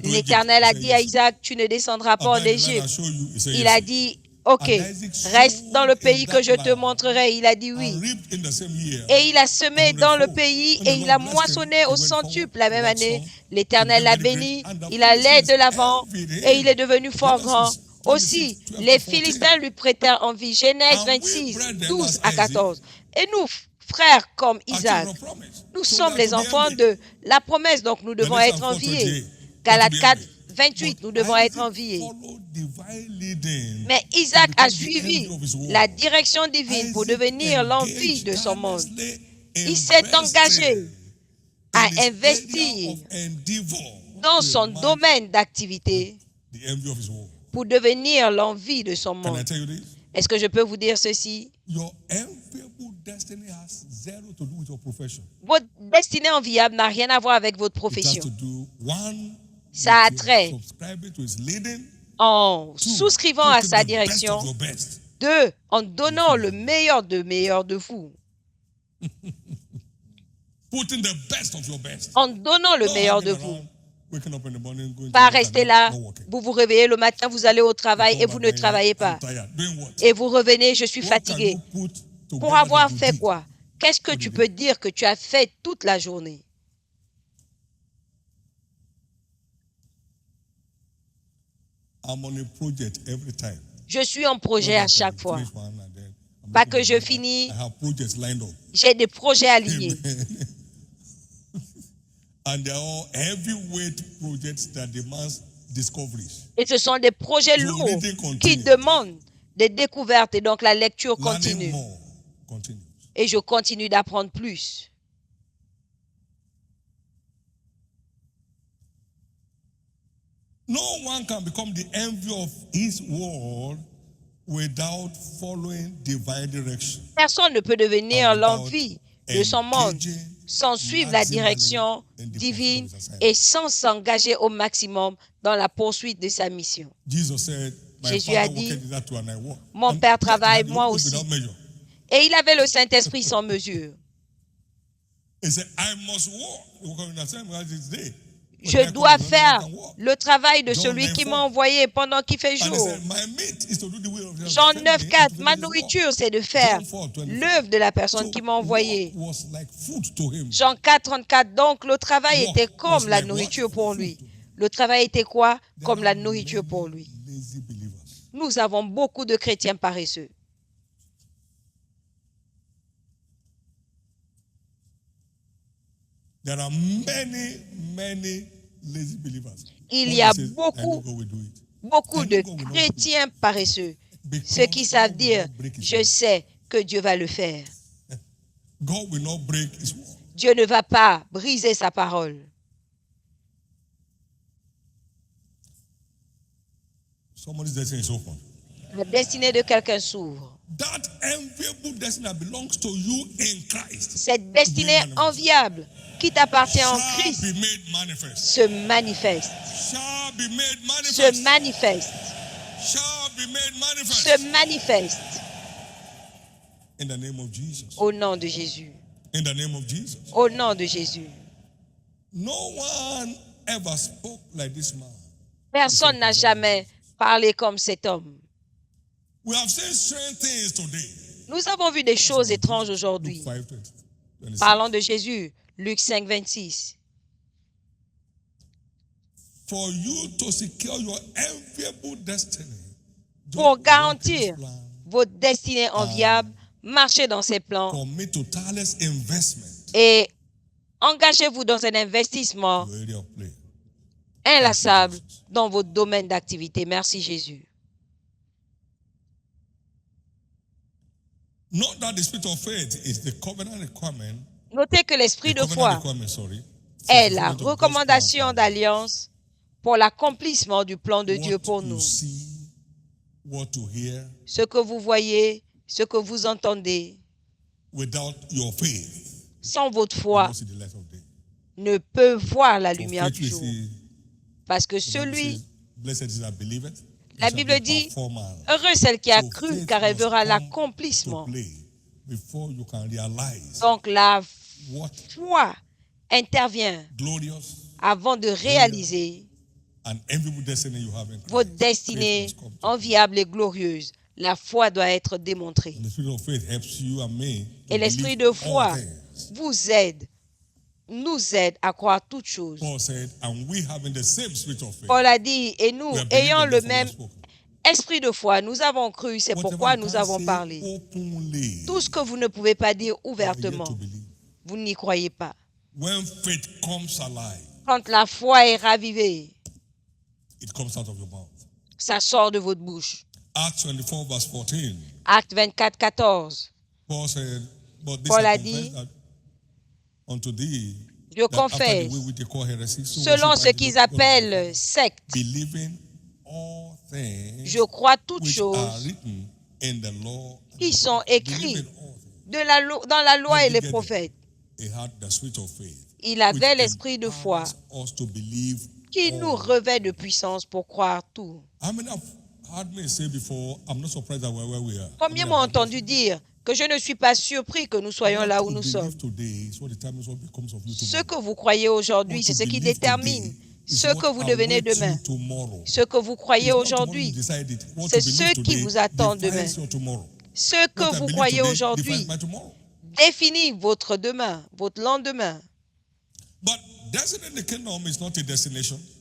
L'Éternel a dit à Isaac, tu ne descendras pas en Égypte. Il a dit ok, And Isaac reste dans le sowed in pays que that je te land montrerai. Il a dit and oui. reaped in the same year Et il a semé dans le 100-fold. pays When the et il a Lord blessed him, moissonné he au went forward centuple la to même wax année. strong, to L'Éternel become l'a very great, béni, and the il allait Philistines de l'avant envied et il est him. devenu fort grand. Genesis 26, Aussi, 12 les to 14. Philistins lui prêtèrent envie. Genèse And we, 26, brethren, 12 as à Isaac, 14. Et nous, frères comme are Isaac, children of promise. nous So we sommes are to les be enfants envied. de la promesse, donc nous devons Galatians être 4:28. enviés. We are to Galates be 4, envied. 28, But nous devons être Isaac enviés. followed divine leading Mais to Isaac a become the envy suivi of his la world. direction divine pour Isaac devenir l'envie engaged de son monde. tirelessly Il s'est engagé invested à in his area investir of endeavor dans to son match domaine d'activité the envy of his world. pour devenir l'envie de son Can I monde. tell you this? Est-ce que je peux vous dire ceci? Your enviable destiny has zero to do with your profession. Votre destinée enviable n'a rien à voir avec votre It has profession. to do, one, Ça a with trait your subscribing to his leading. en Two, souscrivant à putting sa the best of direction. your best. 2, en donnant le meilleur de vous. Putting the best of your best. En donnant le Not meilleur hanging de vous. around, waking up in the morning, going to Pas work and rester not là, working. vous vous réveillez le matin, vous allez au travail et Come vous back ne and travaillez I'm pas. tired. Doing what? Et vous revenez, je suis What can fatigué. you put Pour together avoir that you fait did? quoi? Qu'est-ce que What tu did you peux dire que tu as fait toute la journée? I'm on a project every time. Je suis en projet à chaque fois. Finish one and then I'm Pas looking que at je it. finis, I have projects lined up. j'ai des projets alignés. And they're all heavyweight projects that demands discoveries. Et ce sont des projets So lourds reading qui continues. demandent des découvertes et donc la lecture Learning continue. more continues. Et je continue d'apprendre plus. No one can become the envy of his world without following divine direction. Personne ne peut devenir And without l'envie de son monde engaging sans suivre la maximally direction in the divine pursuit of his assignment. et sans s'engager au maximum dans la poursuite de sa mission. Jesus said, My Jésus a Father dit, worketh hitherto and I work. Mon And Père that travaille, the moi Holy Ghost aussi. without measure. Et il avait le Saint-Esprit sans mesure. He said, I must walk. Work in the same way as this day. When Je I come, dois no faire one can walk. le travail de John celui qui 9:4. m'a envoyé pendant qu'il fait And he jour. said, My meat is to do the will of the Jean sent me 9, and 4, to ma finish his work. nourriture, c'est de faire John 4:24. l'œuvre de la personne So qui m'a envoyé. work was like food to him. Jean 4, 34, donc le travail Work était comme was la like nourriture what? pour Food lui. to him. Le travail était quoi? There Comme la are nourriture pour many lui. lazy believers. Nous avons beaucoup de chrétiens paresseux. There are many lazy believers. Il What y a they say, I beaucoup, know God will do it. beaucoup I de know God will not do it. chrétiens paresseux. Because Ceux qui savent God will dire, not break his je word. sais que Dieu va le faire. God will not break his word. Dieu ne va pas briser sa parole. Somebody's destiny is open. La destinée de quelqu'un s'ouvre. That enviable destiny that belongs to you in Christ Cette destinée enviable qui t'appartient en shall Christ be made manifest. se manifeste. Shall be made Se manifest. manifeste. Shall be made manifest. Se manifeste In the name of Jesus. au nom de Jésus. In the name of Jesus. Au nom de Jésus. No one ever spoke like this man. Personne n'a jamais parlé comme cet homme. We have seen strange things today. Nous avons vu des choses étranges aujourd'hui. Luke 5, 26. Parlons de Jésus, Luc 5, 26. For you to secure your enviable destiny. Pour don't walk in garantir his plan. votre destinée enviable, marchez dans ses plans Commit to tireless investment et engagez-vous dans un investissement in your area of play. inlassable dans votre domaine d'activité. Merci Jésus. Note that the spirit of faith is the covenant requirement. Notez que l'esprit The de covenant foi requirement, sorry. est for la fulfillment of God's recommandation plan. d'alliance pour l'accomplissement du plan de What Dieu pour you nous. see, what to hear, Ce que vous voyez, ce que vous entendez, without your faith, sans votre you foi, will see the light of day. ne peut voir la For lumière faith du we jour. see, Parce que the Bible celui, says, blessed is that believeth. la He shall Bible be dit, performer. heureux celle qui a So cru, faith car elle must verra come l'accomplissement. to play before you can realize Donc la what foi intervient glorious avant de réaliser and enviable destiny you have in Christ. votre Faith destinée must come to play. enviable et glorieuse. La foi doit être démontrée. And the spirit of faith helps you and me to Et l'esprit believe de foi all things. nous aide à croire toutes choses. Paul said, and we having the same spirit of faith. Paul a dit, et nous, We have believed ayant and le therefore we have même spoken. esprit de foi, nous avons cru, c'est Whatever pourquoi you nous can't avons say parlé. openly, Tout ce que vous ne pouvez pas dire you are yet ouvertement, to believe. vous n'y croyez pas. When faith comes alive, Quand la foi est ravivée, it comes out of your mouth. ça sort de votre bouche. Acts 24 verse 14. Acte 24, 14. Paul said, but this Paul I a confess dit, that unto thee, je that after the confesse, way which they call heresy, so selon worship ce I qu'ils the God of appellent secte, believing all things je crois toutes which are choses written in the law, qui sont écrites believing all things. dans la loi How et did les he get prophètes. He had the spirit of faith, Il which avait l'esprit de foi empowers us to believe qui nous all. revêt de puissance pour croire tout. How many have heard me say before, I'm not surprised that we're where we are? Combien m'ont entendu dire que je ne suis pas surpris que nous soyons là où nous sommes? Ce que vous croyez aujourd'hui, c'est ce qui détermine ce que vous devenez demain. Ce que vous croyez aujourd'hui, c'est ce qui vous attend demain. Ce que vous croyez aujourd'hui définit votre demain, votre lendemain.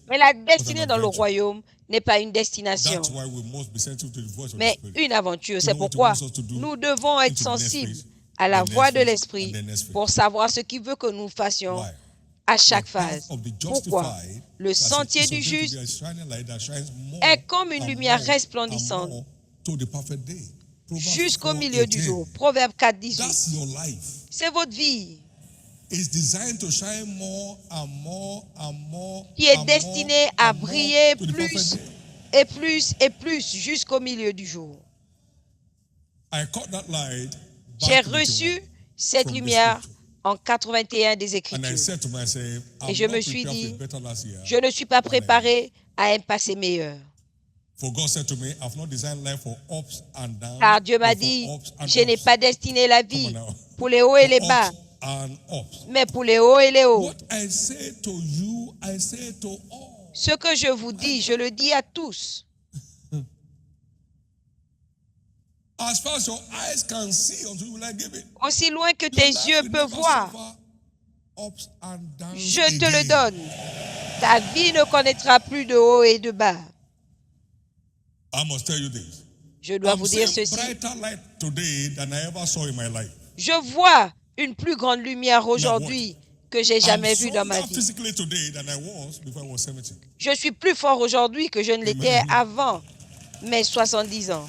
Mais la destinée dans le royaume n'est pas une destination, mais une aventure. C'est pourquoi nous devons être sensibles à la voix de l'Esprit pour savoir ce qu'il veut que nous fassions à chaque phase. Pourquoi? Le sentier du juste est comme une lumière resplendissante jusqu'au milieu du jour. Proverbe 4, 18. C'est votre vie qui est destinée à briller plus et plus et plus jusqu'au milieu du jour. J'ai reçu cette lumière en 81 des Écritures. Et je me suis dit, je ne suis pas préparé à un passé meilleur. Car Dieu m'a dit, je n'ai pas destiné la vie pour les hauts et les bas, mais pour les hauts et les hauts. Ce que je vous dis, je le dis à tous. Aussi loin que tes yeux peuvent voir, je te le donne. Ta vie ne connaîtra plus de haut et de bas. Je dois vous dire ceci. Je vois une plus grande lumière aujourd'hui que j'ai jamais vue dans ma vie. Je suis plus fort aujourd'hui que je ne l'étais avant mes 70 ans.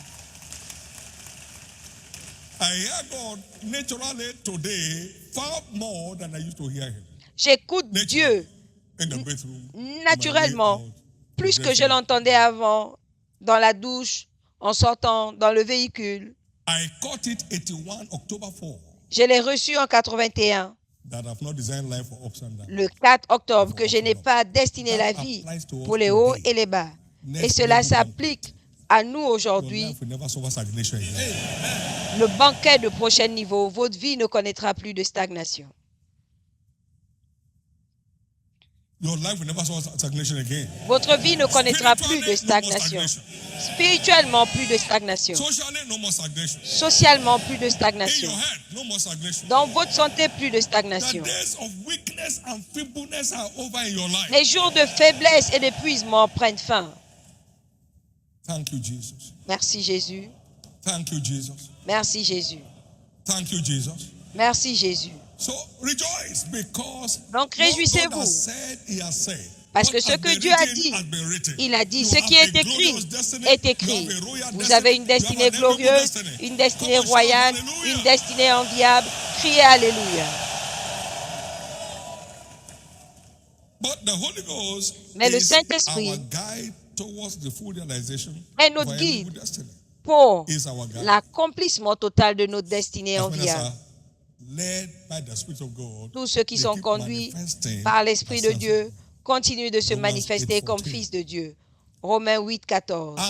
J'écoute Dieu naturellement, plus que je l'entendais avant, dans la douche, en sortant dans le véhicule. Je l'ai reçu en 81, le 4 octobre, que je n'ai pas destiné la vie pour les hauts et les bas. Et cela s'applique à nous aujourd'hui. Le banquet de prochain niveau, votre vie ne connaîtra plus de stagnation. Votre vie ne connaîtra plus de stagnation. Spirituellement, plus de stagnation. Socialement, plus de stagnation. Dans votre santé, plus de stagnation. Les jours de faiblesse et d'épuisement prennent fin. Merci Jésus. Merci Jésus. Merci Jésus. Donc réjouissez-vous, parce que ce que Dieu a dit, il a dit, ce qui est écrit est écrit. Vous avez une destinée glorieuse, une destinée royale, une destinée enviable. Criez Alléluia. Mais le Saint-Esprit est notre guide pour l'accomplissement total de notre destinée enviable. Tous ceux qui sont conduits par l'Esprit de Dieu continuent de se manifester comme fils de Dieu. Romains 8, 14.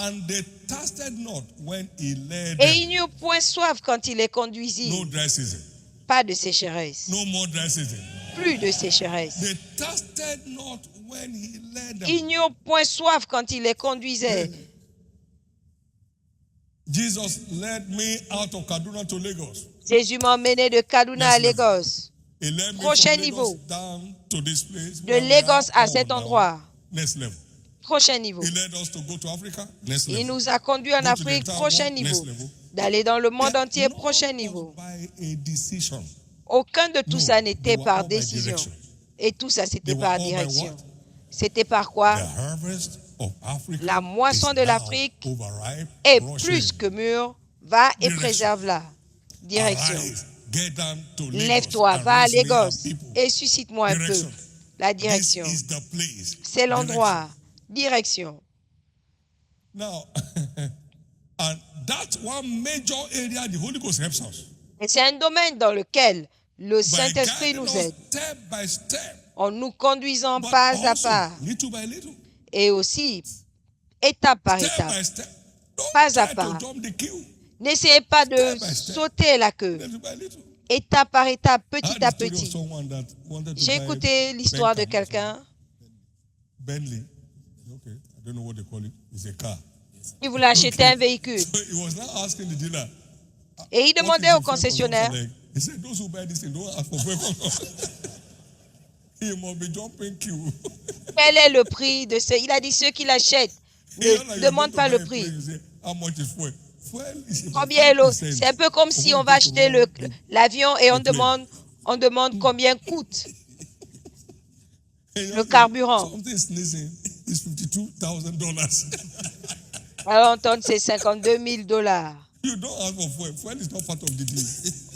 Et ils n'eurent point soif quand il les conduisit. Pas de sécheresse. Plus de sécheresse. Ils n'eurent point soif quand il les conduisait. Jesus led me out of Kaduna to Lagos. Jésus m'a emmené de Kaduna à Next level. Lagos. He led me Prochain from Lagos niveau. down to this place. De where we Lagos are à cet all now. endroit. Next level. Prochain niveau. He led us to go to Africa. Next Il level. nous a conduits en Go to the Afrique. entire Prochain world. niveau. Next level. D'aller dans le monde And entier. none Prochain was niveau. by a decision. Aucun de tout No, ça they n'était were par all by décision. direction. Et tout ça, c'était They were par all by direction. what? C'était par quoi? The harvest of Africa La moisson is de now l'Afrique overripe, est rushing. plus que mûre. Va et Direction. préserve-la. Direction. Arise, get down to Lagos Lève-toi, and va à raise me up, Lagos people. et suscite-moi un peu. Direction. La This direction. is the place. C'est l'endroit. Direction. Now, and that's one major area the Holy Ghost helps us. Et c'est un domaine dans lequel le By Saint-Esprit guiding nous us aide step by step, en nous conduisant but pas à also pas little by little, et aussi étape par step étape. by step. Don't Pas à try pas. to jump the queue. N'essayez pas de Step by step. sauter la queue. Little by little. Étape par étape, I petit heard à the story of petit. someone that wanted to J'ai buy écouté l'histoire de Bentley. quelqu'un Bentley. Okay, I don't know what they call it. It's a car. qui voulait acheter un véhicule. So he was now asking the dealer. Et il what demandait is au the fuel concessionnaire, consumption like? He said, those who buy this thing don't ask for fuel consumption. He must be jumping queue. quel est le prix de ce? Il a dit, ceux qui l'achètent Here, like ne you demandent go to pas buy le a prix. plane, you say, how much is fuel? Fuel is about Combien est l'eau? 5% C'est un peu comme of si what on you va go to acheter run l'avion et the plane. on demande combien coûte And you le say, carburant. Something sneezing is $52,000. Alors on donne c'est 52 000 $. You don't ask for fuel. Fuel is not part of the deal.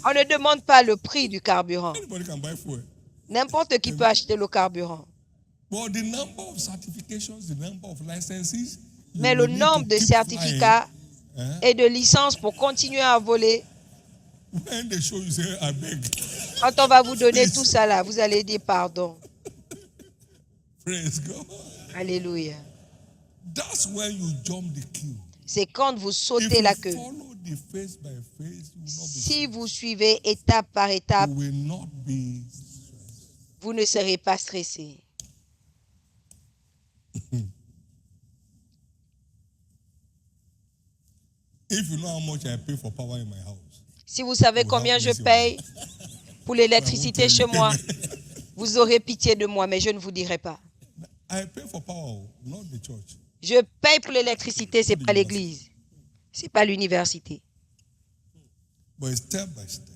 On ne demande pas le prix du carburant. Anybody can buy fuel. N'importe qui peut acheter le carburant. But the number of certifications, the number of licenses, you Mais le will need nombre to de keep certificats flying, et de licences pour continuer à voler, when they show you, say, I beg. quand on va vous donner tout ça là, vous allez dire pardon. Praise God. Alléluia. That's when you jump the queue. C'est quand vous If sautez you la queue. follow the phase by phase, you will not be Si vous suivez étape par étape, you will not be vous ne serez pas stressé. if you know how much I pay for power in my house. Si vous savez you combien have je mercy on paye me. pour l'électricité I won't chez tell you. moi, vous aurez pitié de moi, mais je ne vous dirai pas. I pay for power, not the church. Je paye pour l'électricité, c'est pas l'église, c'est pas l'université, But it's step by step.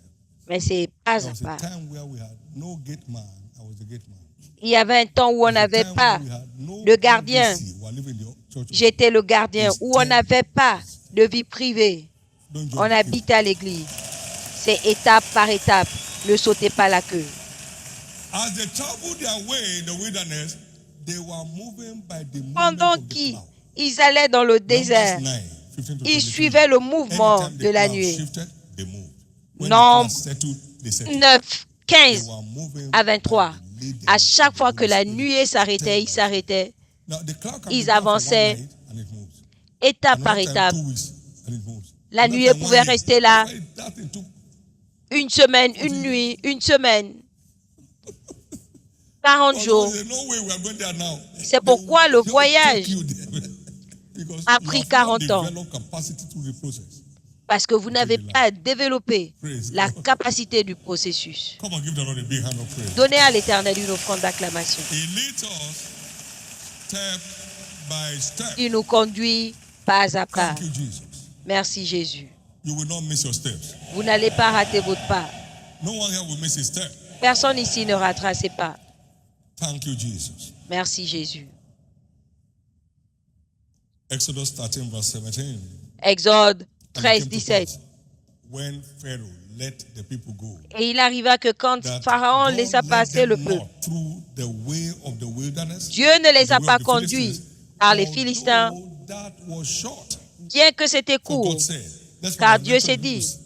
mais c'est pas There à was a pas. time where we had no gate man. I was the gate man. Il y avait un temps où on There was a n'avait time pas where we had no de gardien. privacy while living in the church. J'étais le gardien, où on n'avait pas de vie privée. Don't jump On the queue. habitait à l'église. C'est étape par étape. Ne sautez pas la queue. As they traveled their way in the wilderness, they were moving by the movement Pendant of the qu'ils cloud. allaient dans le Numbers désert, 9, 15 to ils 23. suivaient le mouvement Anytime the de la cloud nuée. shifted, they moved. When Nombre the cloud settled, they settled. 9, They 15 were moving à 23. by the leading À chaque fois of the que la Holy Spirit. nuée s'arrêtait, ils s'arrêtaient. Now, the cloud can Ils be there for one avançaient. night and it moves. Étape par Another time, étape. 2 weeks and it moves. La Another nuée time, 1 pouvait year. rester là. That's why that thing took Une semaine, une nuit, une semaine. 40 jours. There's no way we are going there now. C'est pourquoi le They will voyage take you there. Because a you pris have not 40 ans. developed capacity through the process. Parce que vous n'avez pas développé Praise la God. capacité du processus. Come on, give the Lord a big hand of praise. Donnez à l'Éternel une offrande d'acclamation. He leads us step by step. Il nous conduit pas à pas. Thank you, Jesus. Merci Jésus. You will not miss your steps. Vous n'allez pas rater votre pas. No one here will miss his step. Personne ici ne ratera ses pas. Thank you, Jesus. Merci Jésus. Exodus 13, verse 17. Exode And 13, it came to 17. pass, when Pharaoh let the people go, Et il arriva que quand that Pharaon God laissa led passer le them peuple, not through the way of the wilderness, Dieu ne les the a way pas of the conduits Philistines, par les Philistins, although that was short. bien que c'était For court. God said, that's Car why the Dieu nation s'est of dit, Jews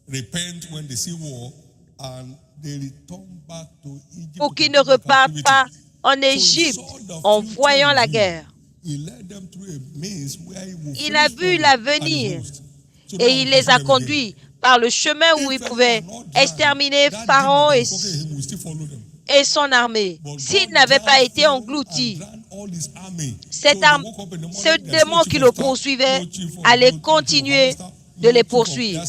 repent when they see war, and they return back to Egypt pour to qu'ils ne continue repartent captivity. pas en So he Égypte saw the en future voyant in la view. guerre. He led them through a maze where he would Il a finish vu Pharaoh l'avenir and his host. So now et il les a everything. conduits par le chemin où If il Pharaoh pouvait had not exterminer drowned, that Pharaon demon et, that was fucking him will still follow them. et son armée. But S'il God n'avait pas drowned été Pharaoh englouti, and drowned all his army. Cet So they arme- woke up in the morning, ce there's no démon chief qui of le staff, poursuivait no chief of- allait no chief of continuer staff, de les poursuivre.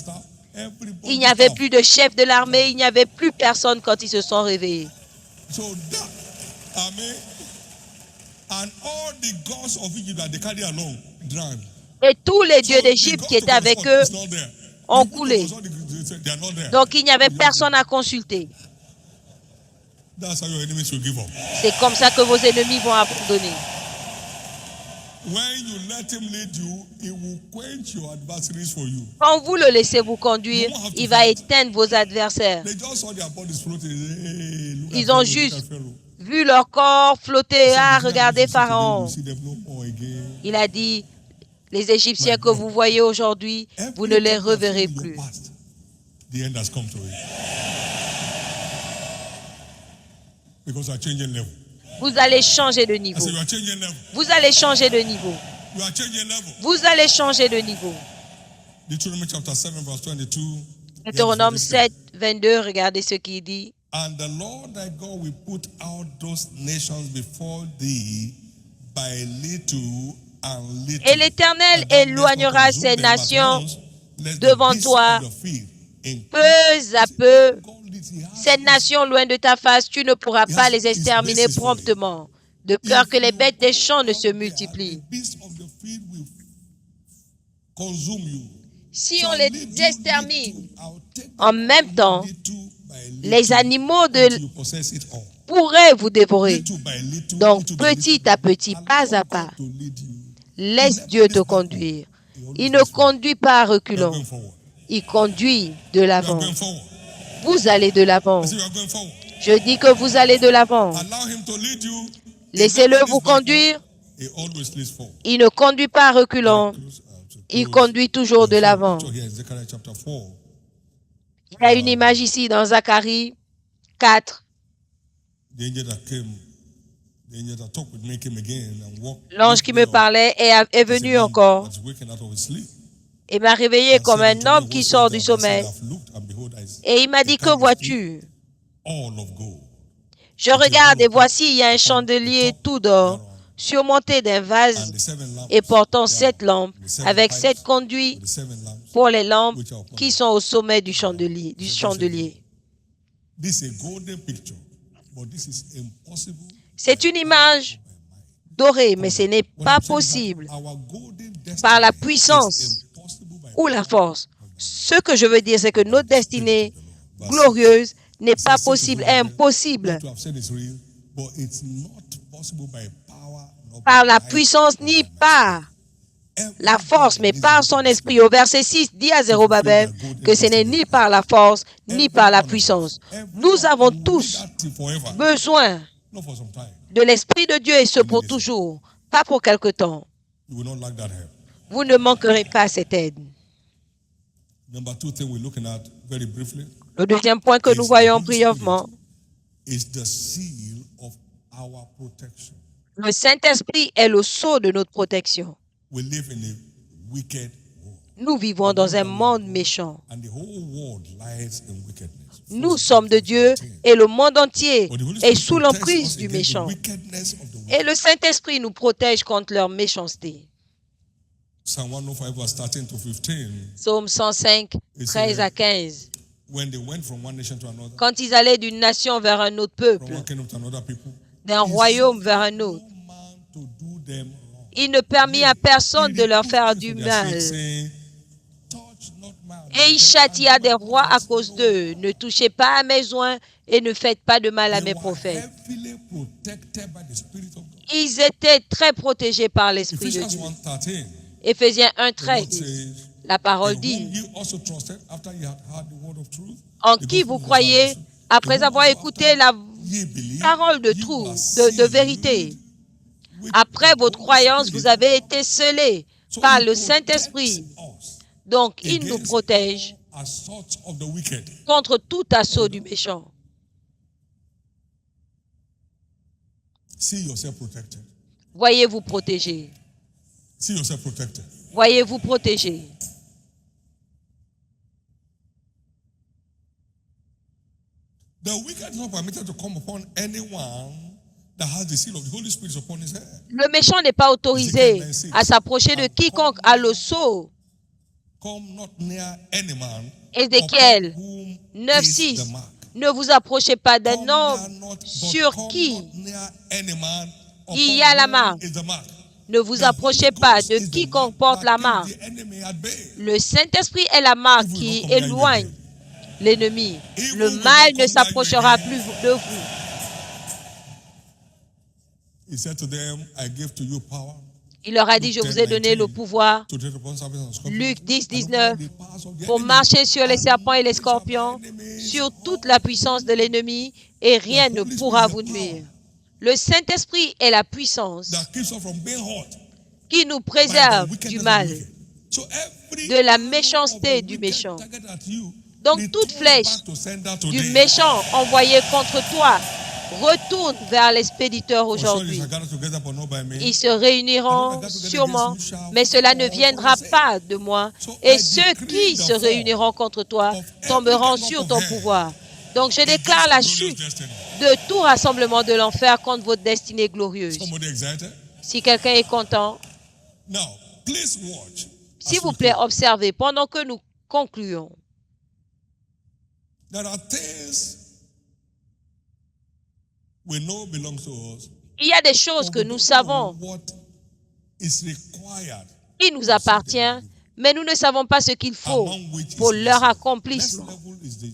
Il n'y avait plus de chef de l'armée, il n'y avait plus personne quand ils se sont réveillés. Et tous les dieux d'Égypte qui étaient avec eux ont coulé. Donc il n'y avait personne à consulter. C'est comme ça que vos ennemis vont abandonner. Quand vous le laissez vous conduire, il va éteindre vos adversaires. Ils ont juste vu leur corps flotter. Ah, regardez Pharaon. Il a dit, les Égyptiens que vous voyez aujourd'hui, vous ne les reverrez plus. Vous allez changer de niveau. Vous allez changer de niveau. Vous allez changer de niveau. Deutéronome 7, 22, regardez ce qu'il dit. And the Lord thy God will put out those nations before thee by little and little. Et l'Éternel éloignera ces nations devant toi, peu à peu. Ces nations loin de ta face, tu ne pourras pas les exterminer promptement, de peur que les bêtes des champs ne se multiplient. Si on les extermine, en même temps, les animaux pourraient vous dévorer. Donc, petit à petit, pas à pas, laisse Dieu te conduire. Il ne conduit pas à reculons. Il conduit de l'avant. Vous allez de l'avant. Je dis que vous allez de l'avant. Laissez-le vous conduire. Il ne conduit pas à reculons. Il conduit toujours de l'avant. Il y a une image ici dans Zacharie 4. L'ange qui me parlait est venu encore et m'a réveillé comme un homme qui sort du sommeil. Et il m'a dit, que vois-tu? Je regarde et voici, il y a un chandelier tout d'or, surmonté d'un vase et portant 7 lampes, avec 7 conduits pour les lampes qui sont au sommet du chandelier. C'est une image dorée, mais ce n'est pas possible par la puissance ou la force. Ce que je veux dire, c'est que notre destinée glorieuse n'est pas possible, est impossible par la puissance ni par la force, mais par son esprit. Au verset 6, dit à Zérubabel que ce n'est ni par la force, ni par la puissance. Nous avons tous besoin de l'Esprit de Dieu et ce pour toujours, pas pour quelque temps. Vous ne manquerez pas cette aide. Le deuxième point que nous voyons brièvement, le Saint-Esprit est le sceau de notre protection. Nous vivons dans un monde méchant. Nous sommes de Dieu et le monde entier est sous l'emprise du méchant. Et le Saint-Esprit nous protège contre leur méchanceté. Psaume 105, 13 à 15. Quand ils allaient d'une nation vers un autre peuple, d'un royaume vers un autre, il ne permit à personne de leur faire du mal. Et il châtia des rois à cause d'eux. Ne touchez pas à mes oints et ne faites pas de mal à mes prophètes. Ils étaient très protégés par l'Esprit de Dieu. Éphésiens 1:13, la parole dit, en qui vous croyez, après avoir écouté la parole de vérité. Après votre croyance, vous avez été scellés par le Saint-Esprit. Donc, il nous protège contre tout assaut du méchant. Voyez-vous protégé. Voyez-vous protégé. Le méchant n'est pas autorisé à s'approcher de quiconque a le sceau Come not near any man Ézéchiel upon whom 9:6. is the mark. Ne vous approchez pas d'un Come homme near not, but sur come qui not near any man upon il y a la whom marque. is the mark. Ne vous The approchez Holy pas Ghost de is the quiconque mark porte la that marque. keeps the enemy at bay. Le Saint-Esprit est la marque If we qui don't come near you éloigne again. l'ennemi. If Le we will mal not ne come near you s'approchera again. plus de vous. He said to them, I give to you power Il leur a dit, je Luke vous ai 10, donné le 19, pouvoir, to tread upon serpents and scorpions, Luc 10, and over 19, all the powers of the pour enemy, marcher sur les and serpents et les nothing shall by scorpions, enemies sur toute harm la puissance de l'ennemi, et rien The ne Holy pourra Spirit vous is the power nuire. Le Saint-Esprit est la puissance that keeps us from being hurt qui nous by the préserve wickedness du of the mal, wicked. So every de la arrow méchanceté of the du wicked méchant. targeted at you, Donc returns toute flèche back to sender du today. méchant envoyé contre toi retourne vers l'expéditeur For sure you aujourd'hui. shall gather together, but not by me. Ils se réuniront sûrement, mais cela ne viendra pas de moi. Et ceux qui se réuniront contre toi tomberont sur ton pouvoir. Donc je déclare la chute de tout rassemblement de l'enfer contre votre destinée glorieuse. Somebody excited? Si quelqu'un est content, Now, please watch. s'il as vous we plaît, close. observez pendant que nous concluons. There are things we know belongs to us. Il y a des choses but que we nous don't savons know what is required qui nous appartiennent, mais nous ne savons pas ce qu'il faut among which pour is leur blessing. accomplissement, Next level is the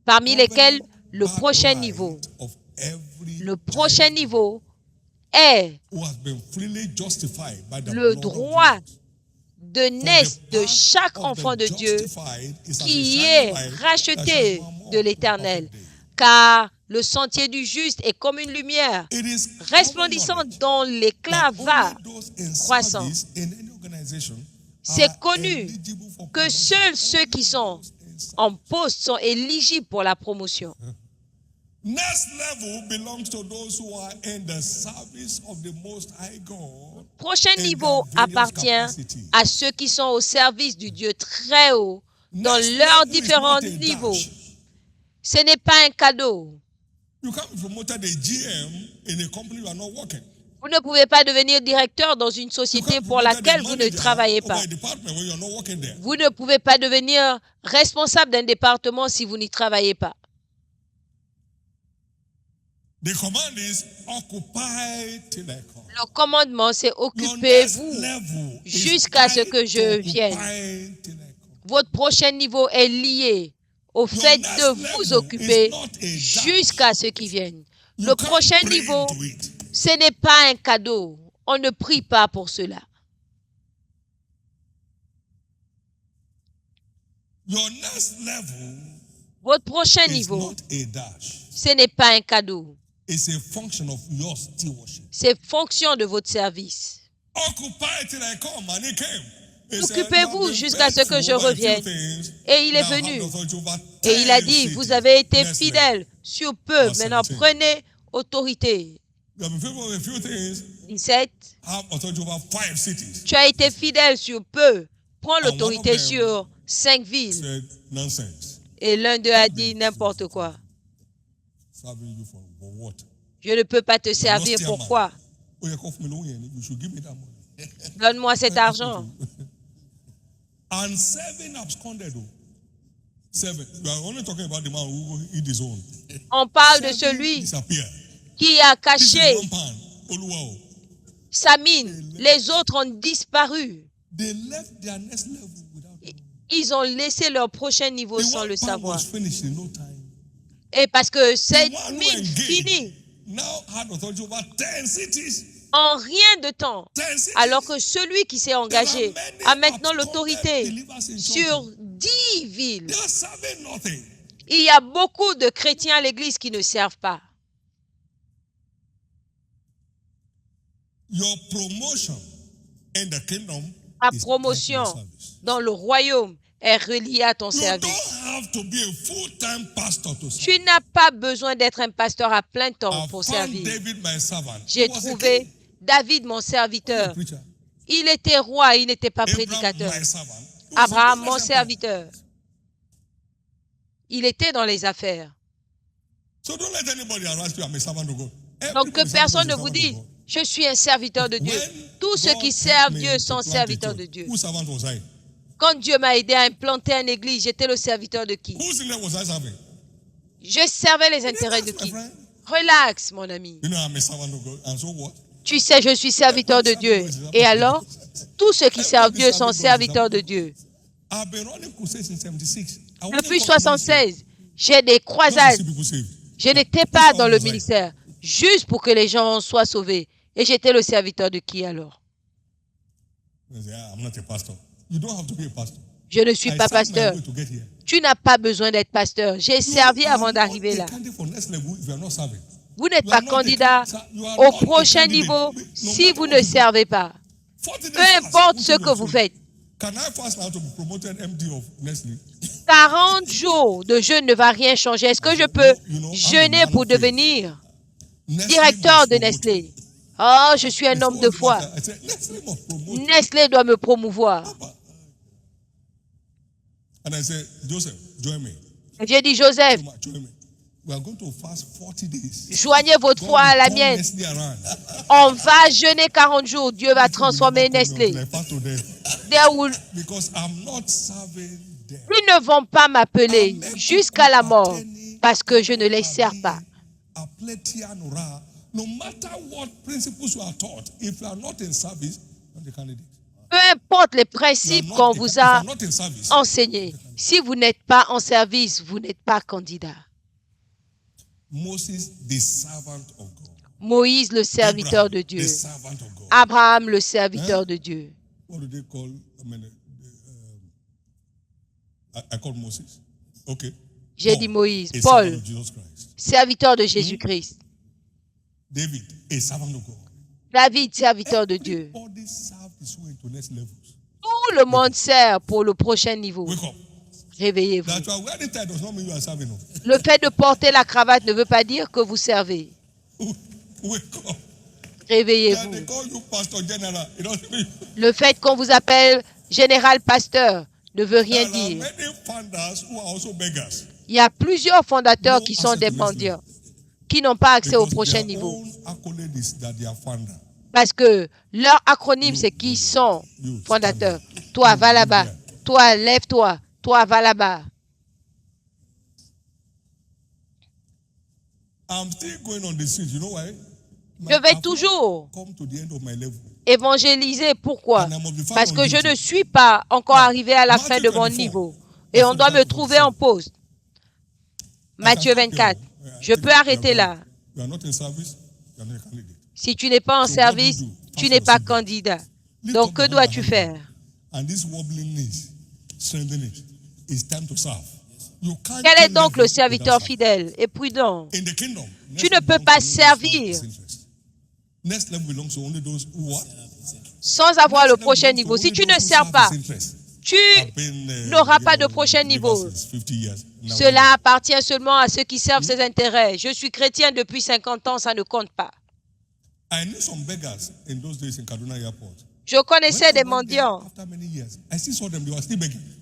parmi lesquels le covenant prochain birthright niveau. of every Le prochain child niveau est who has been freely justified by the le blood of droit Jesus. de For naissance the de path chaque of the enfant de Dieu justified is as a qui shining est light that racheté shines more and de more l'Éternel. perfect day. Car le sentier du juste est comme une lumière It is resplendissante common knowledge dont l'éclat that va only those in croissant. service in any organization C'est are connu eligible for que promotion. seuls ceux qui sont en poste sont éligibles pour la promotion. Next level belongs to those who are in the service of the Most High God. Prochain in niveau their various appartient capacities. à ceux qui sont au service du Dieu très haut dans Next leurs level is différents not a niveaux. dash. Ce n'est pas un cadeau. You can't be promoted a GM in a company you are not working. Vous ne pouvez pas devenir directeur dans une You société can't be pour promoted a laquelle vous ne manager travaillez over pas. a department when you are not working there. Vous ne pouvez pas devenir responsable d'un département si vous n'y travaillez pas. The command is occupy till I come. Le commandement, c'est Your next occupez-vous level is jusqu'à ce tied que je to vienne. occupy till I come. Votre prochain niveau est lié au fait de vous occuper jusqu'à ce qui viennent. You Le can't prochain pray niveau, into it. ce n'est pas un cadeau. On ne prie pas pour cela. Your next level Votre prochain is niveau, not a dash. ce n'est pas un cadeau. It's a function of your stewardship. C'est fonction de votre service. Occupy till I come, and he came. He said, Occupez-vous "You have been jusqu'à ce que faithful je over a few revienne." things, Et il est now have venu. authority over Et il a 10 dit, cities." vous avez été Next fidèle sur peu, Verse maintenant 17. prenez autorité. You have been faithful over a few things, 17. have authority over 5 cities. Tu as été fidèle sur peu, prends one of l'autorité them sur 5 villes. Said nonsense. Et l'un d'eux a dit n'importe quoi. Serving you for what? Je ne peux pas te servir, lost your pourquoi? Oh, you call for me, you should give me that money. Donne-moi cet argent. And 7 absconded. 7. We are only talking about the man who hid his own. On parle de 7 celui disappear. qui a This is caché 1 pound. Oluwa. sa mine. Les autres ont disparu. They left their next level without knowing. Ils ont laissé leur prochain niveau The sans 1 le pound savoir. was finished in no time. Et parce que cette The one who mine engaged finie now had authority over 10 cities. en rien de temps, 10 cities. alors que celui qui s'est engagé a maintenant l'autorité sur 10 villes. They are serving nothing. Il y a beaucoup de chrétiens à l'église qui ne servent pas. Your promotion in the kingdom Ta is promotion tied to your service. dans le royaume est reliée à ton You service. don't have to be a full-time pastor to serve. Tu n'as pas besoin d'être un pasteur à plein temps I pour found servir. David, my servant. J'ai He was a trouvé king, David, mon not a serviteur. preacher. Il était roi, il n'était pas Abraham, prédicateur. my servant. He was a Abraham, mon business empire. serviteur. Il était dans les affaires. So don't let anybody harass you. I'm a servant of God. Donc que Everybody personne is ne a vous servant dise, of God. je suis un serviteur de Dieu. When Tous ceux God qui sent servent me Dieu to sont plant a serviteurs church, de Dieu. whose servant was I? Quand Dieu m'a aidé à implanter une église, j'étais le serviteur de qui? Whose interest was I serving? Je servais les intérêts de Relax, my qui? friend. Relax, mon ami. You know, I'm a servant of God. And so what? Tu sais, je suis serviteur de Dieu. Et alors, tous ceux qui servent Dieu sont serviteurs de Dieu. I've been running crusades since 76. Depuis 76, j'ai des croisades. Je n'étais pas dans le ministère, juste pour que les gens soient sauvés. Et j'étais le serviteur de qui alors? I'm not a pastor. You don't have to be a pastor. Je ne suis pas pasteur. Tu n'as pas besoin d'être pasteur. J'ai servi avant d'arriver là. Vous n'êtes pas candidat au prochain niveau si vous ne servez pas. Peu importe ce que vous faites. 40 jours de jeûne ne va rien changer. Est-ce que je peux jeûner pour devenir directeur de Nestlé? Oh, je suis un homme de foi. Nestlé doit me promouvoir. J'ai dit, Joseph, joignez votre foi à la mienne. On va jeûner 40 jours. Dieu va transformer Nestlé. Ils ne vont pas m'appeler jusqu'à la mort parce que je ne les sers pas. Peu importe les principes qu'on vous a enseignés, si vous n'êtes pas en service, vous n'êtes pas candidat. Moïse, le serviteur de Dieu. Abraham, le serviteur de Dieu. J'ai dit Moïse. Paul, serviteur de Jésus-Christ. David, serviteur de Dieu. Tout le monde sert pour le prochain niveau. Réveillez-vous. Le fait de porter la cravate ne veut pas dire que vous servez. Réveillez-vous. Le fait qu'on vous appelle général pasteur ne veut rien dire. Il y a plusieurs fondateurs qui sont des mendiants, qui n'ont pas accès au prochain niveau. Parce que leur acronyme, c'est qui sont fondateurs. Toi, va là-bas. Toi, lève-toi. Toi, va là-bas. Je vais toujours évangéliser. Pourquoi? Parce que je ne suis pas encore arrivé à la fin de mon niveau. Et on doit me trouver en pause. Matthieu 24. Je peux arrêter là. Si tu n'es pas en service, tu n'es pas candidat. Donc, que dois-tu faire? Quel est donc le serviteur fidèle et prudent? Tu ne peux pas servir sans avoir le prochain niveau. Si tu ne sers pas, tu n'auras pas de prochain niveau. Cela appartient seulement à ceux qui servent ses intérêts. Je suis chrétien depuis 50 ans, ça ne compte pas. Je connaissais des mendiants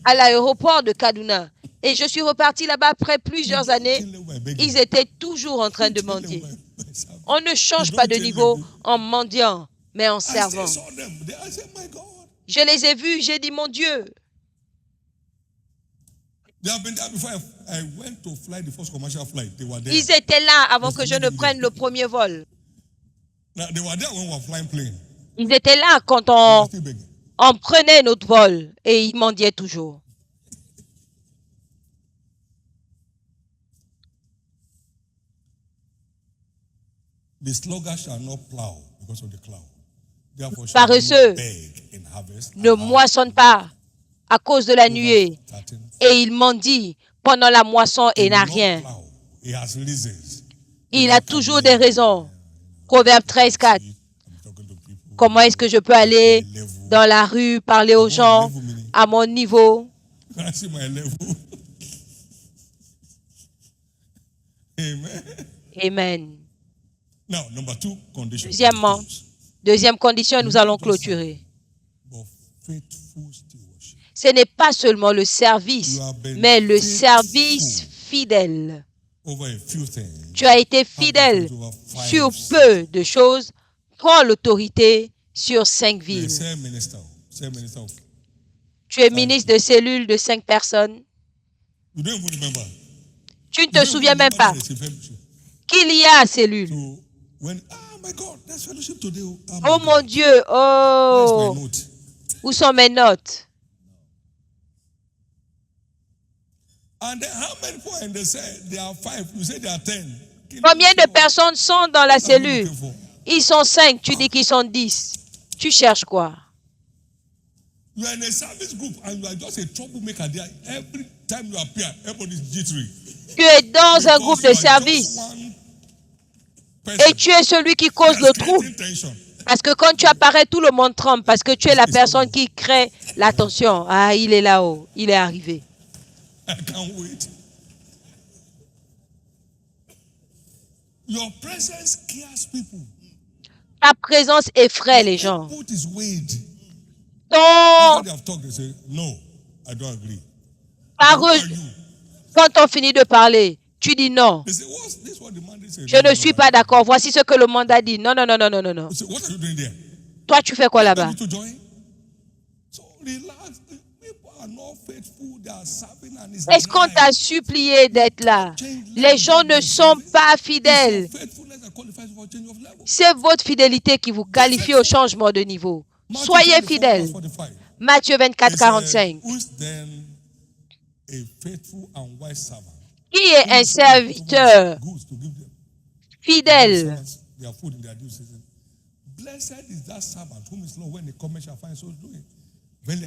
à l'aéroport de Kaduna. Et je suis reparti là-bas après plusieurs années. Ils étaient toujours en train de mendier. On ne change pas de niveau en mendiant, mais en servant. Je les ai vus, j'ai dit, mon Dieu. Ils étaient là avant que je ne prenne le premier vol. Ils étaient là quand on prenait notre vol et ils mendiaient toujours. Paresseux ne moissonnent pas à cause de la nuée et il mendie pendant la moisson et n'a rien. Il a toujours des raisons. Proverbe 13, 4. Comment est-ce que je peux aller dans la rue, parler aux gens à mon niveau? Amen. Deuxième condition, nous allons clôturer. Ce n'est pas seulement le service, mais le service fidèle. Tu as été fidèle sur peu de choses, prends l'autorité sur 5 villes. Tu es ministre de cellule de 5 personnes. You don't even remember. Tu ne te souviens même pas qu'il y a cellule. So when, oh my God, there's fellowship today. Oh mon Dieu, oh, où sont mes notes? And then how many people in the cell? There are 5. You say there are 10. Combien de personnes sont dans la cellule? Ils sont 5. Tu dis qu'ils sont 10. Tu cherches quoi? You are in a service group and you are just a troublemaker there. Every time you appear, everybody is jittery. Tu es dans un groupe de service et tu es celui qui cause le trouble. Parce que quand tu apparais, tout le monde tremble parce que tu es la personne qui crée la tension. Ah, il est là-haut. Il est arrivé. I can't wait. Your presence scares people. Ta présence effraie les gens. Put his weight. Ton After they have talked, they say, no, I don't agree. parole, quand on finit de parler, tu dis non. They say, this is what the man said. Je ne suis pas d'accord. Voici ce que le mandat dit. Non, non, non, non, non, non, non. They say, what are you doing there? Toi, tu fais quoi là-bas? To join? So relax. People are not faithful. They are serving and it's Est-ce qu'on t'a supplié d'être là? Les gens ne sont pas fidèles. C'est votre fidélité qui vous qualifie au changement de niveau. Soyez fidèles. Matthieu 24, 45. Qui est un serviteur fidèle?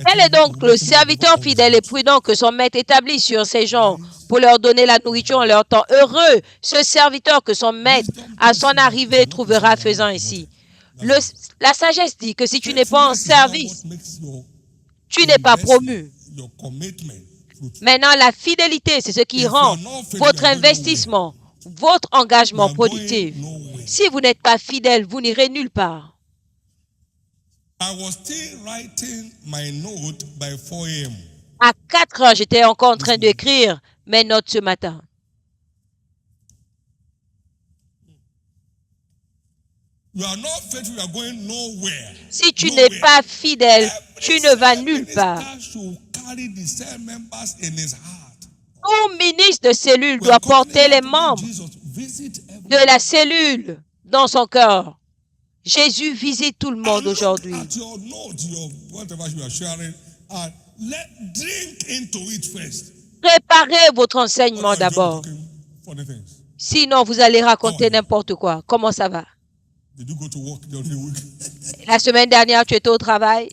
Quel est donc le serviteur fidèle et prudent que son maître établit sur ses gens pour leur donner la nourriture en leur temps? Heureux ce serviteur que son maître à son arrivée trouvera faisant ainsi. La sagesse dit que si tu n'es pas en service, tu n'es pas promu. Maintenant, la fidélité, c'est ce qui rend votre investissement, votre engagement productif. Si vous n'êtes pas fidèle, vous n'irez nulle part. À 4 heures, j'étais encore en train d'écrire mes notes ce matin. Si tu n'es pas fidèle, tu ne vas nulle part. Tout ministre de cellule doit porter les membres de la cellule dans son cœur. Jésus visite tout le monde aujourd'hui. Préparez votre enseignement d'abord. Sinon, vous allez raconter n'importe quoi. Comment ça va? La semaine dernière, tu étais au travail.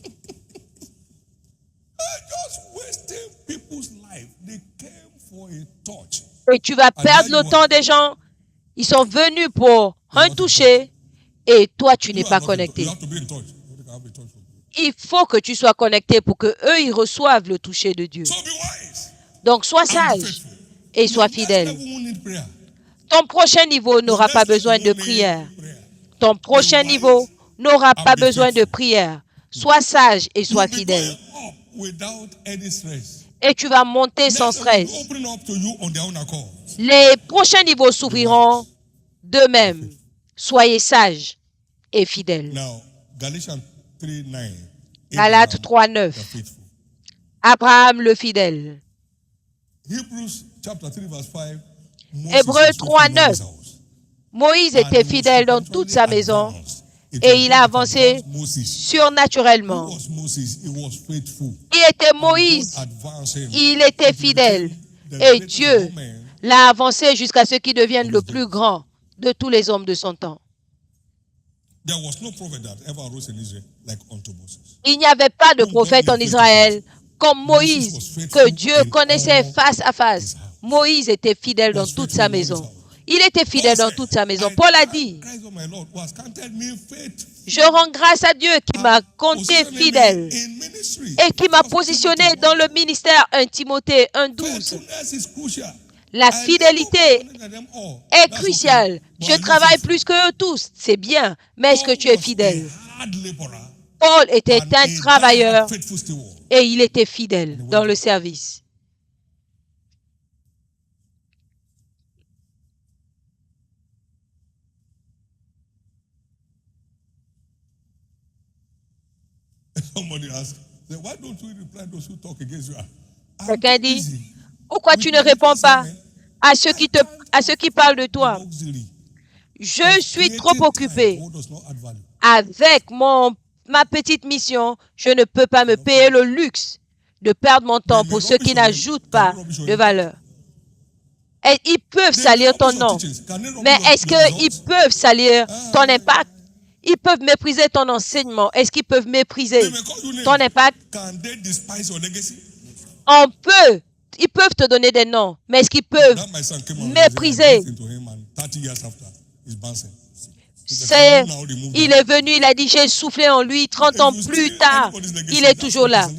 Et tu vas perdre le temps des gens. Ils sont venus pour un toucher et toi, tu n'es pas connecté. Il faut que tu sois connecté pour que eux ils reçoivent le toucher de Dieu. Donc, sois sage et sois fidèle. Ton prochain niveau n'aura pas besoin de prière. Ton prochain niveau n'aura pas besoin de prière. Sois sage et sois fidèle. Et tu vas monter sans stress. Les prochains niveaux s'ouvriront d'eux-mêmes. Soyez sages et fidèles. Galates 3:9. Abraham le fidèle. Hébreux 3:9. Moïse était fidèle dans toute sa maison et il a avancé surnaturellement. Il était Moïse, il était fidèle et Dieu l'a avancé jusqu'à ce qu'il devienne le plus grand de tous les hommes de son temps. Il n'y avait pas de prophète en Israël comme Moïse que Dieu connaissait face à face. Moïse était fidèle dans toute sa maison. Il était fidèle dans toute sa maison. Paul a dit, je rends grâce à Dieu qui m'a compté fidèle et qui m'a positionné dans le ministère. 1 Timothée 1:12. La fidélité est cruciale. Je travaille plus qu'eux tous, c'est bien, mais est-ce que tu es fidèle? Paul était un travailleur et il était fidèle dans le service. Then why don't you reply those who talk against you? I'm Quelqu'un too dit, busy pourquoi with tu ne my réponds little pas sermon. à ceux qui parlent de toi? Luxury Je of suis trop creating time occupé for what does not add value. avec ma petite mission. Je ne peux pas me payer le luxe de perdre mon temps pour ceux qui n'ajoutent pas de valeur. Et ils peuvent They may salir rubbish ton your nom, teachings. Can they mais rubbish your est-ce qu'ils results? peuvent salir ton impact? Ils peuvent mépriser ton enseignement. Est-ce qu'ils peuvent mépriser They may call you ton names. impact? Can they despise your legacy? Ils peuvent te donner des noms, mais est-ce qu'ils peuvent That my son came out mépriser? and listened to him, and 30 years after, he's bouncing. Il est venu, il a dit, j'ai soufflé en lui 30 ans plus tard. Il est toujours là.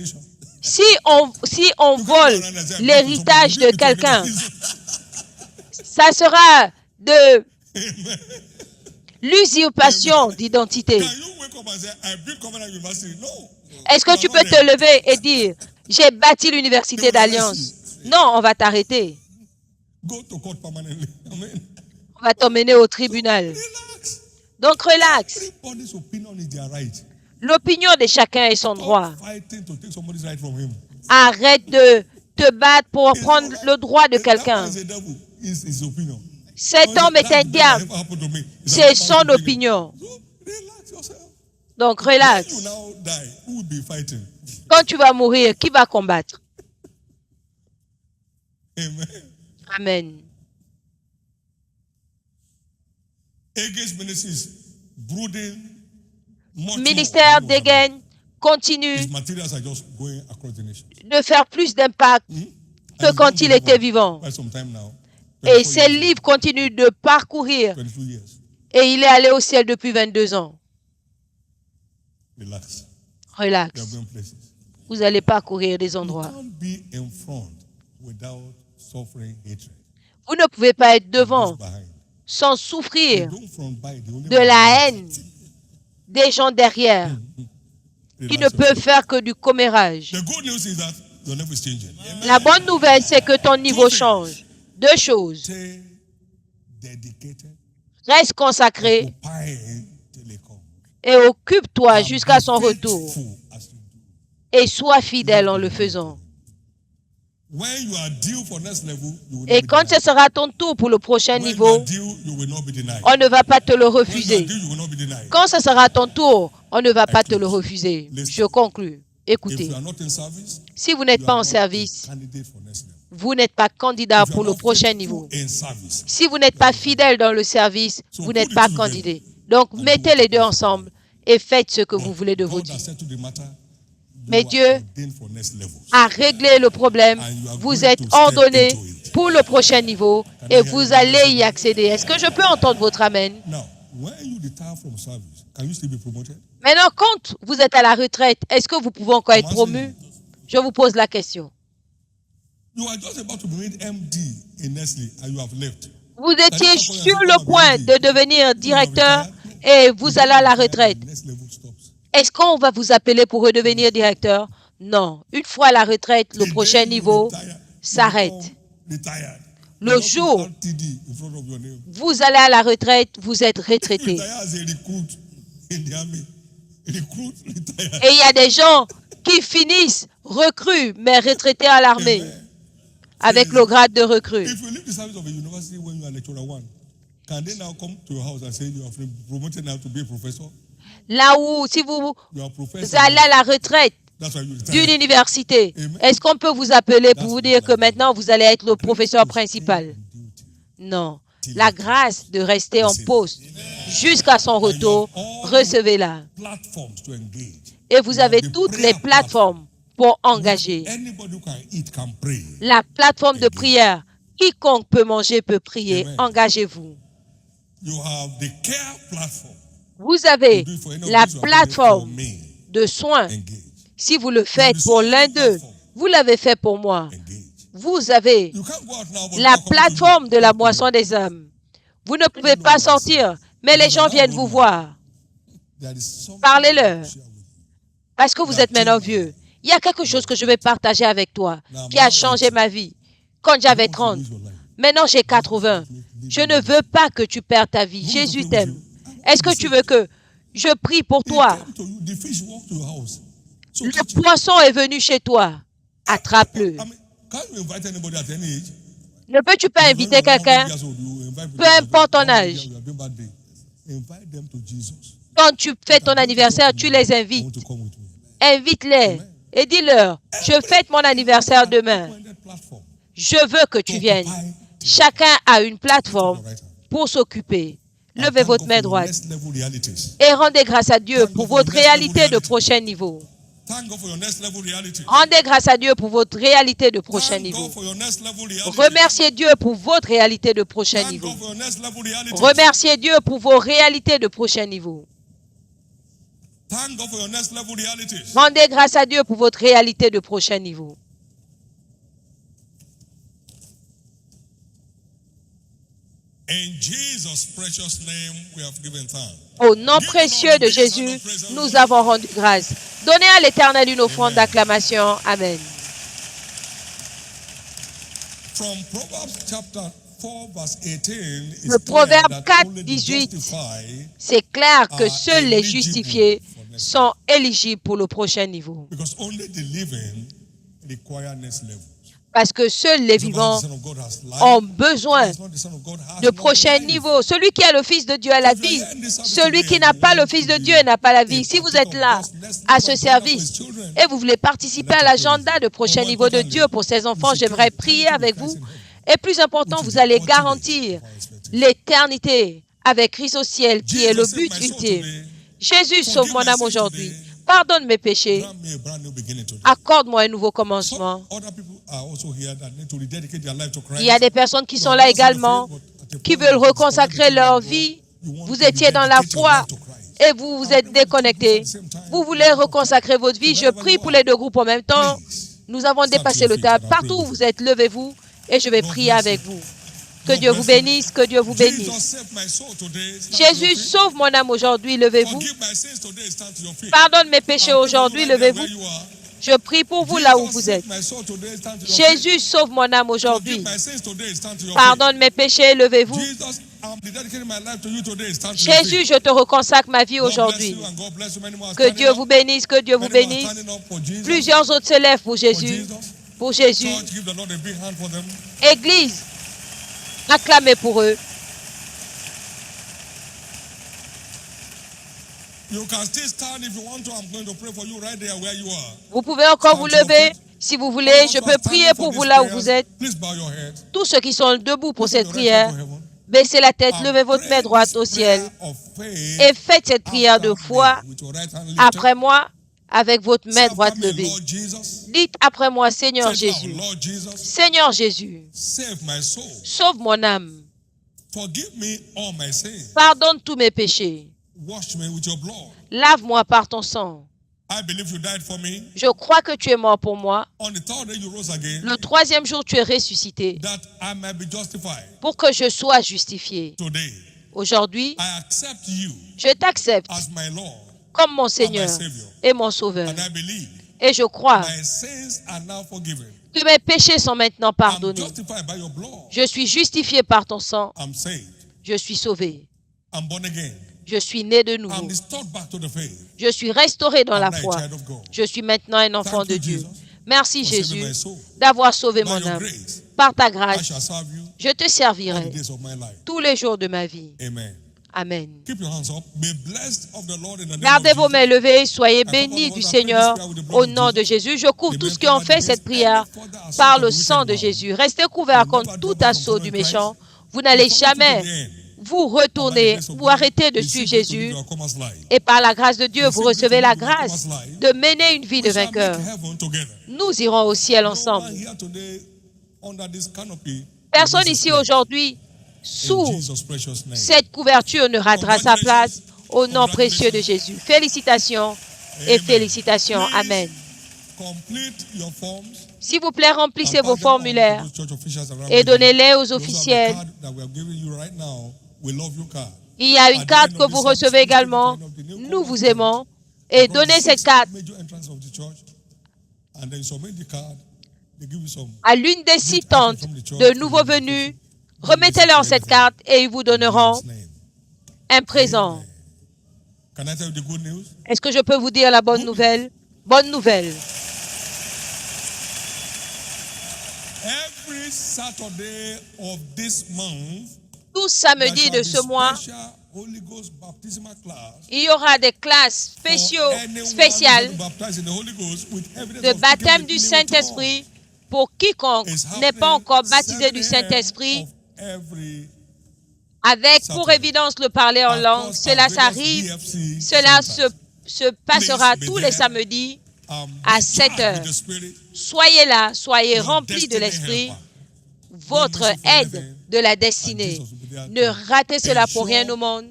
Si on vole l'héritage de quelqu'un, ça sera de l'usurpation d'identité. Est-ce que tu peux te lever et dire, j'ai bâti l'université d'Alliance? Non, on va t'arrêter. On va t'emmener au tribunal. Donc, relax. L'opinion de chacun est son droit. Arrête de te battre pour prendre le droit de quelqu'un. Cet homme est un diable. C'est son opinion. Donc, relax. Quand tu vas mourir, qui va combattre? Amen. Ministère d'Hagin continue de faire plus d'impact que quand il était vivant. Et ses livres continuent de parcourir. Et il est allé au ciel depuis 22 ans. Relax. Vous allez parcourir des endroits. Vous ne pouvez pas être devant sans souffrir de la haine des gens derrière qui ne peuvent faire que du commérage. La bonne nouvelle, c'est que ton niveau change. Deux choses. Reste consacré et occupe-toi jusqu'à son retour. Et sois fidèle en le faisant. Et quand ce sera ton tour pour le prochain niveau, on ne va pas te le refuser. Quand ce sera ton tour, on ne va pas te le refuser. Je conclus. Écoutez, si vous n'êtes pas en service, vous n'êtes pas candidat pour le prochain niveau. Si vous n'êtes pas fidèle dans le service, vous n'êtes pas candidat. Donc, mettez les deux ensemble et faites ce que vous voulez de vos vies. Mais Dieu a réglé le problème. Vous êtes ordonné pour le prochain niveau et vous allez y accéder. Est-ce que je peux entendre votre amen? Maintenant, quand vous êtes à la retraite, est-ce que vous pouvez encore être promu? Je vous pose la question. Vous étiez sur le point de devenir directeur et vous allez à la retraite. Est-ce qu'on va vous appeler pour redevenir directeur? Non. Une fois à la retraite, le prochain niveau s'arrête. Le jour où vous allez à la retraite, vous êtes retraité. Et il y a des gens qui finissent recrues, mais retraités à l'armée, avec le grade de recrue. Là où, si vous allez à la retraite d'une université, est-ce qu'on peut vous appeler pour vous dire que maintenant vous allez être le professeur principal? Non. La grâce de rester en poste jusqu'à son retour, recevez-la. Et vous avez toutes les plateformes pour engager. La plateforme de prière, quiconque peut manger peut prier. Engagez-vous. Vous avez la plateforme de soins. Si vous le faites pour l'un d'eux, vous l'avez fait pour moi. Vous avez la plateforme de la moisson des âmes. Vous ne pouvez pas sortir, mais les gens viennent vous voir. Parlez-leur. Parce que vous êtes maintenant vieux. Il y a quelque chose que je vais partager avec toi qui a changé ma vie. Quand j'avais 30, maintenant j'ai 80. Je ne veux pas que tu perdes ta vie. Jésus t'aime. Est-ce que tu veux que je prie pour toi? Le poisson est venu chez toi. Attrape-le. Can't you invite anybody at any age? Ne peux-tu pas inviter quelqu'un, peu importe ton âge. Invite them to Jesus. Quand tu fais ton anniversaire, tu les I invites. want to come with me. Invite-les et dis-leur, je fête mon anniversaire demain. Platform. Je veux que tu viennes. Chacun a une plateforme pour s'occuper. Levez votre main droite Next level realities. et rendez grâce à Dieu pour votre réalité de prochain niveau. Thank God for your next level realities. Rendez grâce à Dieu pour votre réalité de prochain Thank niveau. God for your next level realities. Remerciez Dieu pour votre réalité de prochain Thank niveau. God for your next level realities. Remerciez Dieu pour vos réalités de prochain niveau. Thank God for your next level realities. Rendez grâce à Dieu pour votre réalité de prochain niveau. In Jesus' precious name, we have given thanks. Au nom précieux de Jésus, nous avons rendu grâce. Donnez à l'Éternel une offrande d'acclamation. Amen. From Proverbs chapter 4, verse 18, it's Le clear Proverbe that 4, only the 18, justified, c'est clair que seuls les justifiés sont éligibles pour le prochain niveau. because only the living require next level. Parce que seuls les The vivants Son of God has life. ont besoin It's not the Son of God has de not prochain life. niveau. Celui qui a le Fils de Dieu a la vie. Celui qui n'a pas le Fils de Dieu n'a pas la vie. Si vous êtes là à ce service et vous voulez participer à l'agenda de prochain niveau de Dieu pour ses enfants, j'aimerais prier avec vous. Et plus important, vous allez garantir l'éternité avec Christ au ciel, qui est le but ultime. Jésus, sauve mon âme aujourd'hui. Pardonne mes péchés. Grant me a brand new beginning today. Accorde-moi un nouveau commencement. Other people are also here that need to rededicate their life to Christ. Il y a des personnes qui sont là également, qui veulent reconsacrer leur vie. Vous étiez dans la foi et vous vous êtes déconnectés. Vous voulez reconsacrer votre vie. Je prie pour les deux groupes en même temps. Nous avons dépassé le temps. Partout où vous êtes, levez-vous et je vais prier avec vous. Que Dieu vous bénisse, que Dieu vous bénisse. Jesus, save my soul today. Stand to Jésus, your feet. sauve mon âme aujourd'hui, levez-vous. Forgive my sins today. Stand to your feet. Pardonne mes péchés aujourd'hui, Right there levez-vous. where you are. Je prie pour vous là où Jesus, vous save êtes. my soul today. Stand to your feet. Jésus, sauve mon âme aujourd'hui. Forgive my sins today. Stand to your Pardonne mes péchés, levez-vous. feet. Jesus, I'm dedicating my life to you today. Stand to your Jésus, feet. je te reconsacre ma vie God bless aujourd'hui. you and God bless you. Many more are Que standing Dieu up. vous bénisse, que Dieu vous Many more are bénisse. standing up for Jesus. Plusieurs autres se lèvent pour For Jésus. Jesus. Pour Jésus. Church, give the Lord a big hand for them. Église, acclamez pour eux. You can still stand if you want to. I'm going to pray for you right there where you are. Vous pouvez encore vous lever si vous voulez. Je peux prier pour vous là où vous êtes. Please bow your head. Tous ceux qui sont debout pour cette Lift your right hand prière, to heaven. baissez la tête, And levez votre pray main droite this au ciel prayer of faith et faites cette prière de after foi me with your right hand lifted. après moi avec votre Say main after droite me, levée. Lord Jesus. Dites après moi, Seigneur Say it loud, Jésus. Lord Jesus, Seigneur Jésus, save my soul. sauve mon âme. Forgive me all my sins. Pardonne tous mes péchés. Wash me with your blood. Lave-moi par ton sang. I believe you died for me. Je crois que tu es mort pour moi. On the third day you rose again, Le troisième jour, tu es ressuscité that I might be justified. pour que je sois justifié. Today, Aujourd'hui, I accept you je t'accepte as my Lord comme mon Seigneur et mon Sauveur. and I believe Et je crois my sins are now forgiven. que mes péchés sont maintenant I'm pardonnés. justified by your blood. Je suis justifié par ton sang. I'm saved. Je suis sauvé. I'm born again. Je suis né de I'm nouveau. restored back to the faith. Je suis restauré dans I'm la now a foi. child of God. Je suis maintenant un enfant Thank you, de Dieu. Jesus, Merci for saving Jésus my soul. d'avoir sauvé By mon your âme. grace, Par ta I grâce, shall serve you je te all the servirai days of my life. tous les jours de ma vie. Amen. Amen. Keep your hands up. Be blessed of the Lord in the name Gardez of vos Jesus. mains levées, soyez bénis du Seigneur au nom de Jésus. Je couvre tous qui ont fait cette prière par le sang de Jésus. Restez couverts contre tout assaut du méchant. Vous n'allez jamais vous retourner ou arrêter de suivre Jésus. Et par la grâce de Dieu, vous recevez la grâce de mener une vie de vainqueur. Nous irons au ciel ensemble. Personne ici aujourd'hui sous cette couverture ne ratera sa place au nom précieux de Jésus. Félicitations et félicitations. Amen. S'il vous plaît, remplissez vos formulaires et donnez-les aux officiels. Il y a une carte que vous recevez également. Nous vous aimons. Et donnez cette carte à l'une des 6 tentes de nouveaux venus. Remettez-leur cette carte et ils vous donneront un présent. Est-ce que je peux vous dire la bonne nouvelle? Bonne nouvelle. Every Saturday of this month, Tout samedi de ce mois, special Holy Ghost baptismal class il y aura des classes spéciales de baptême du Saint-Esprit pour quiconque n'est pas encore baptisé du Saint-Esprit, avec pour évidence le parler en langue. Cela se passera tous les samedis à 7 heures. Soyez là, soyez remplis de l'Esprit, votre aide de la destinée. Ne ratez cela pour rien au monde.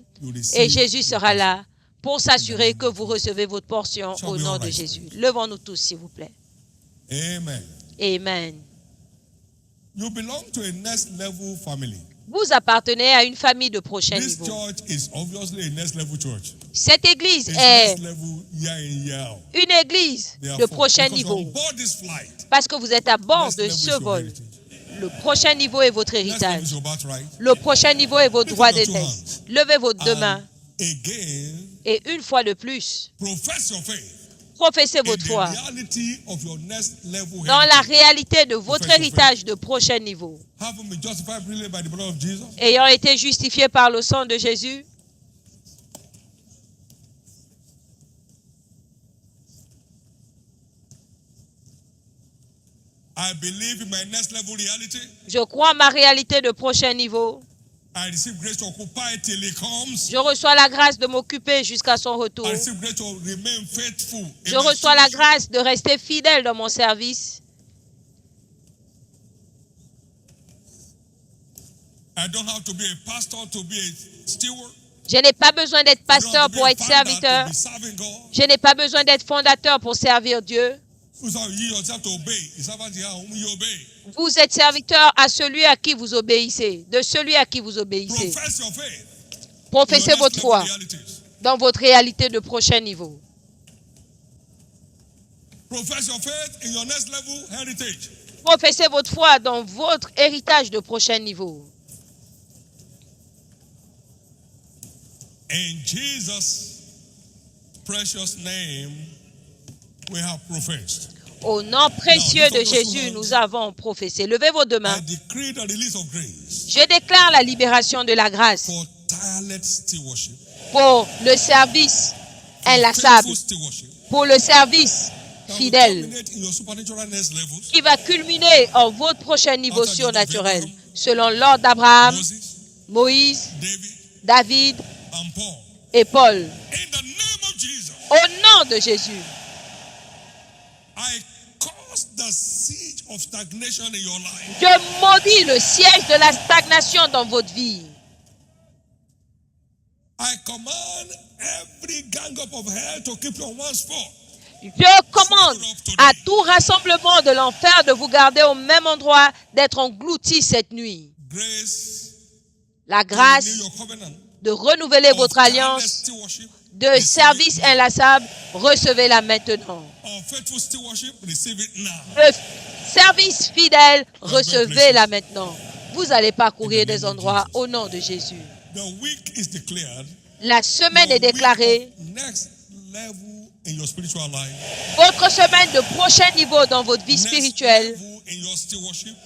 Et Jésus sera là pour s'assurer que vous recevez votre portion au nom de Jésus. Levons-nous tous, s'il vous plaît. Amen. Amen. You belong to a next level family. Vous appartenez à une famille de prochain This niveau. church is obviously a next level church. Cette église It's est next level year in, year out. une église de prochain Because niveau on board this flight, parce que vous êtes à bord next de level is ce your vol. heritage. Le prochain niveau est votre Next level héritage. is your birthright. Le prochain niveau est votre droit Lift up your d'aînesse. Levez vos deux mains Again, et une fois de plus, profess your faith professez in votre the foi reality of your next level dans la heritage. réalité de votre Professez héritage de prochain niveau. Having been justified freely by the blood of Jesus, Ayant été justifié par le sang de Jésus, I believe in my next level reality. je crois en ma réalité de prochain niveau. I receive grace to occupy it till he comes. Je reçois la grâce de m'occuper jusqu'à son retour. I receive grace to remain faithful. in Je my reçois la stewardship. grâce de rester fidèle dans mon service. I don't have to be a pastor to be a steward. Je n'ai pas besoin d'être I don't have pasteur to be pour a être founder serviteur. to be serving God. Je n'ai pas besoin d'être fondateur pour servir Dieu. You yield yourself to obey. The servant here whom you obey. Vous êtes serviteur à celui à qui vous obéissez, de celui à qui vous obéissez. Profess your faith. in Professez your votre next foi level realities. dans votre réalité de prochain niveau. Profess your faith in your next level heritage. Professez votre foi dans votre héritage de prochain niveau. In Jesus' precious name, we have professed. Au nom précieux de Jésus, nous avons professé. Levez vos deux mains. I decree the release of grace Je déclare la libération de la grâce for tireless stewardship, pour le service for inlassable, faithful stewardship, pour le service that will fidèle culminate in your supernatural next levels. qui va culminer en votre prochain niveau surnaturel, selon l'ordre d'Abraham, Moses, Moïse, David, David and Paul. et Paul. In the name of Jesus, Au nom de Jésus, I cause the siege of stagnation in your life. je maudis le siège de la stagnation dans votre vie. I command every gang up of hell to keep you on one spot. Je commande à tout rassemblement de l'enfer de vous garder au même endroit, d'être engloutis cette nuit. Grace La to grâce renew your covenant de renouveler of votre tireless alliance stewardship. de service inlassable, recevez-la maintenant. Of faithful stewardship, receive it now. Le service fidèle, recevez-la maintenant. Vous allez parcourir des endroits au nom de Jésus. The week is declared. La semaine est the week déclarée. of next level in your spiritual life. Votre semaine de prochain niveau dans votre vie Next spirituelle. level in your stewardship.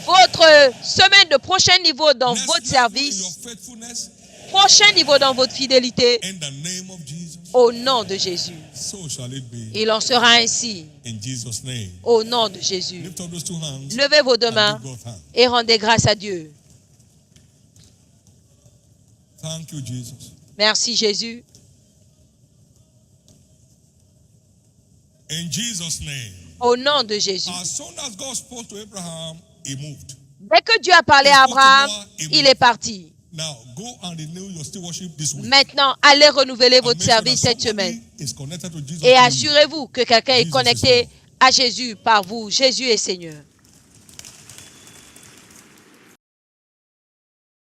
Votre semaine de prochain niveau dans Next votre level in service. your faithfulness. Prochain niveau dans votre fidélité. In the name of Jesus. Au nom de Jésus. So shall it be. Il en sera ainsi. In Jesus' name. Au nom de Jésus. Lift up those two hands. Levez vos deux and mains give God thanks. et rendez grâce à Dieu. Thank you, Jesus. Merci Jésus. In Jesus' name. Au nom de Jésus. As soon as God spoke to Abraham, he moved. Dès que Dieu a parlé à Abraham, il est parti. Now go and renew your stewardship this week. Maintenant, allez renouveler And votre make sure service that cette somebody semaine. is connected to Jesus Et through you. assurez-vous que quelqu'un est Jesus is connecté Lord. à Jésus par vous. Jésus est Seigneur.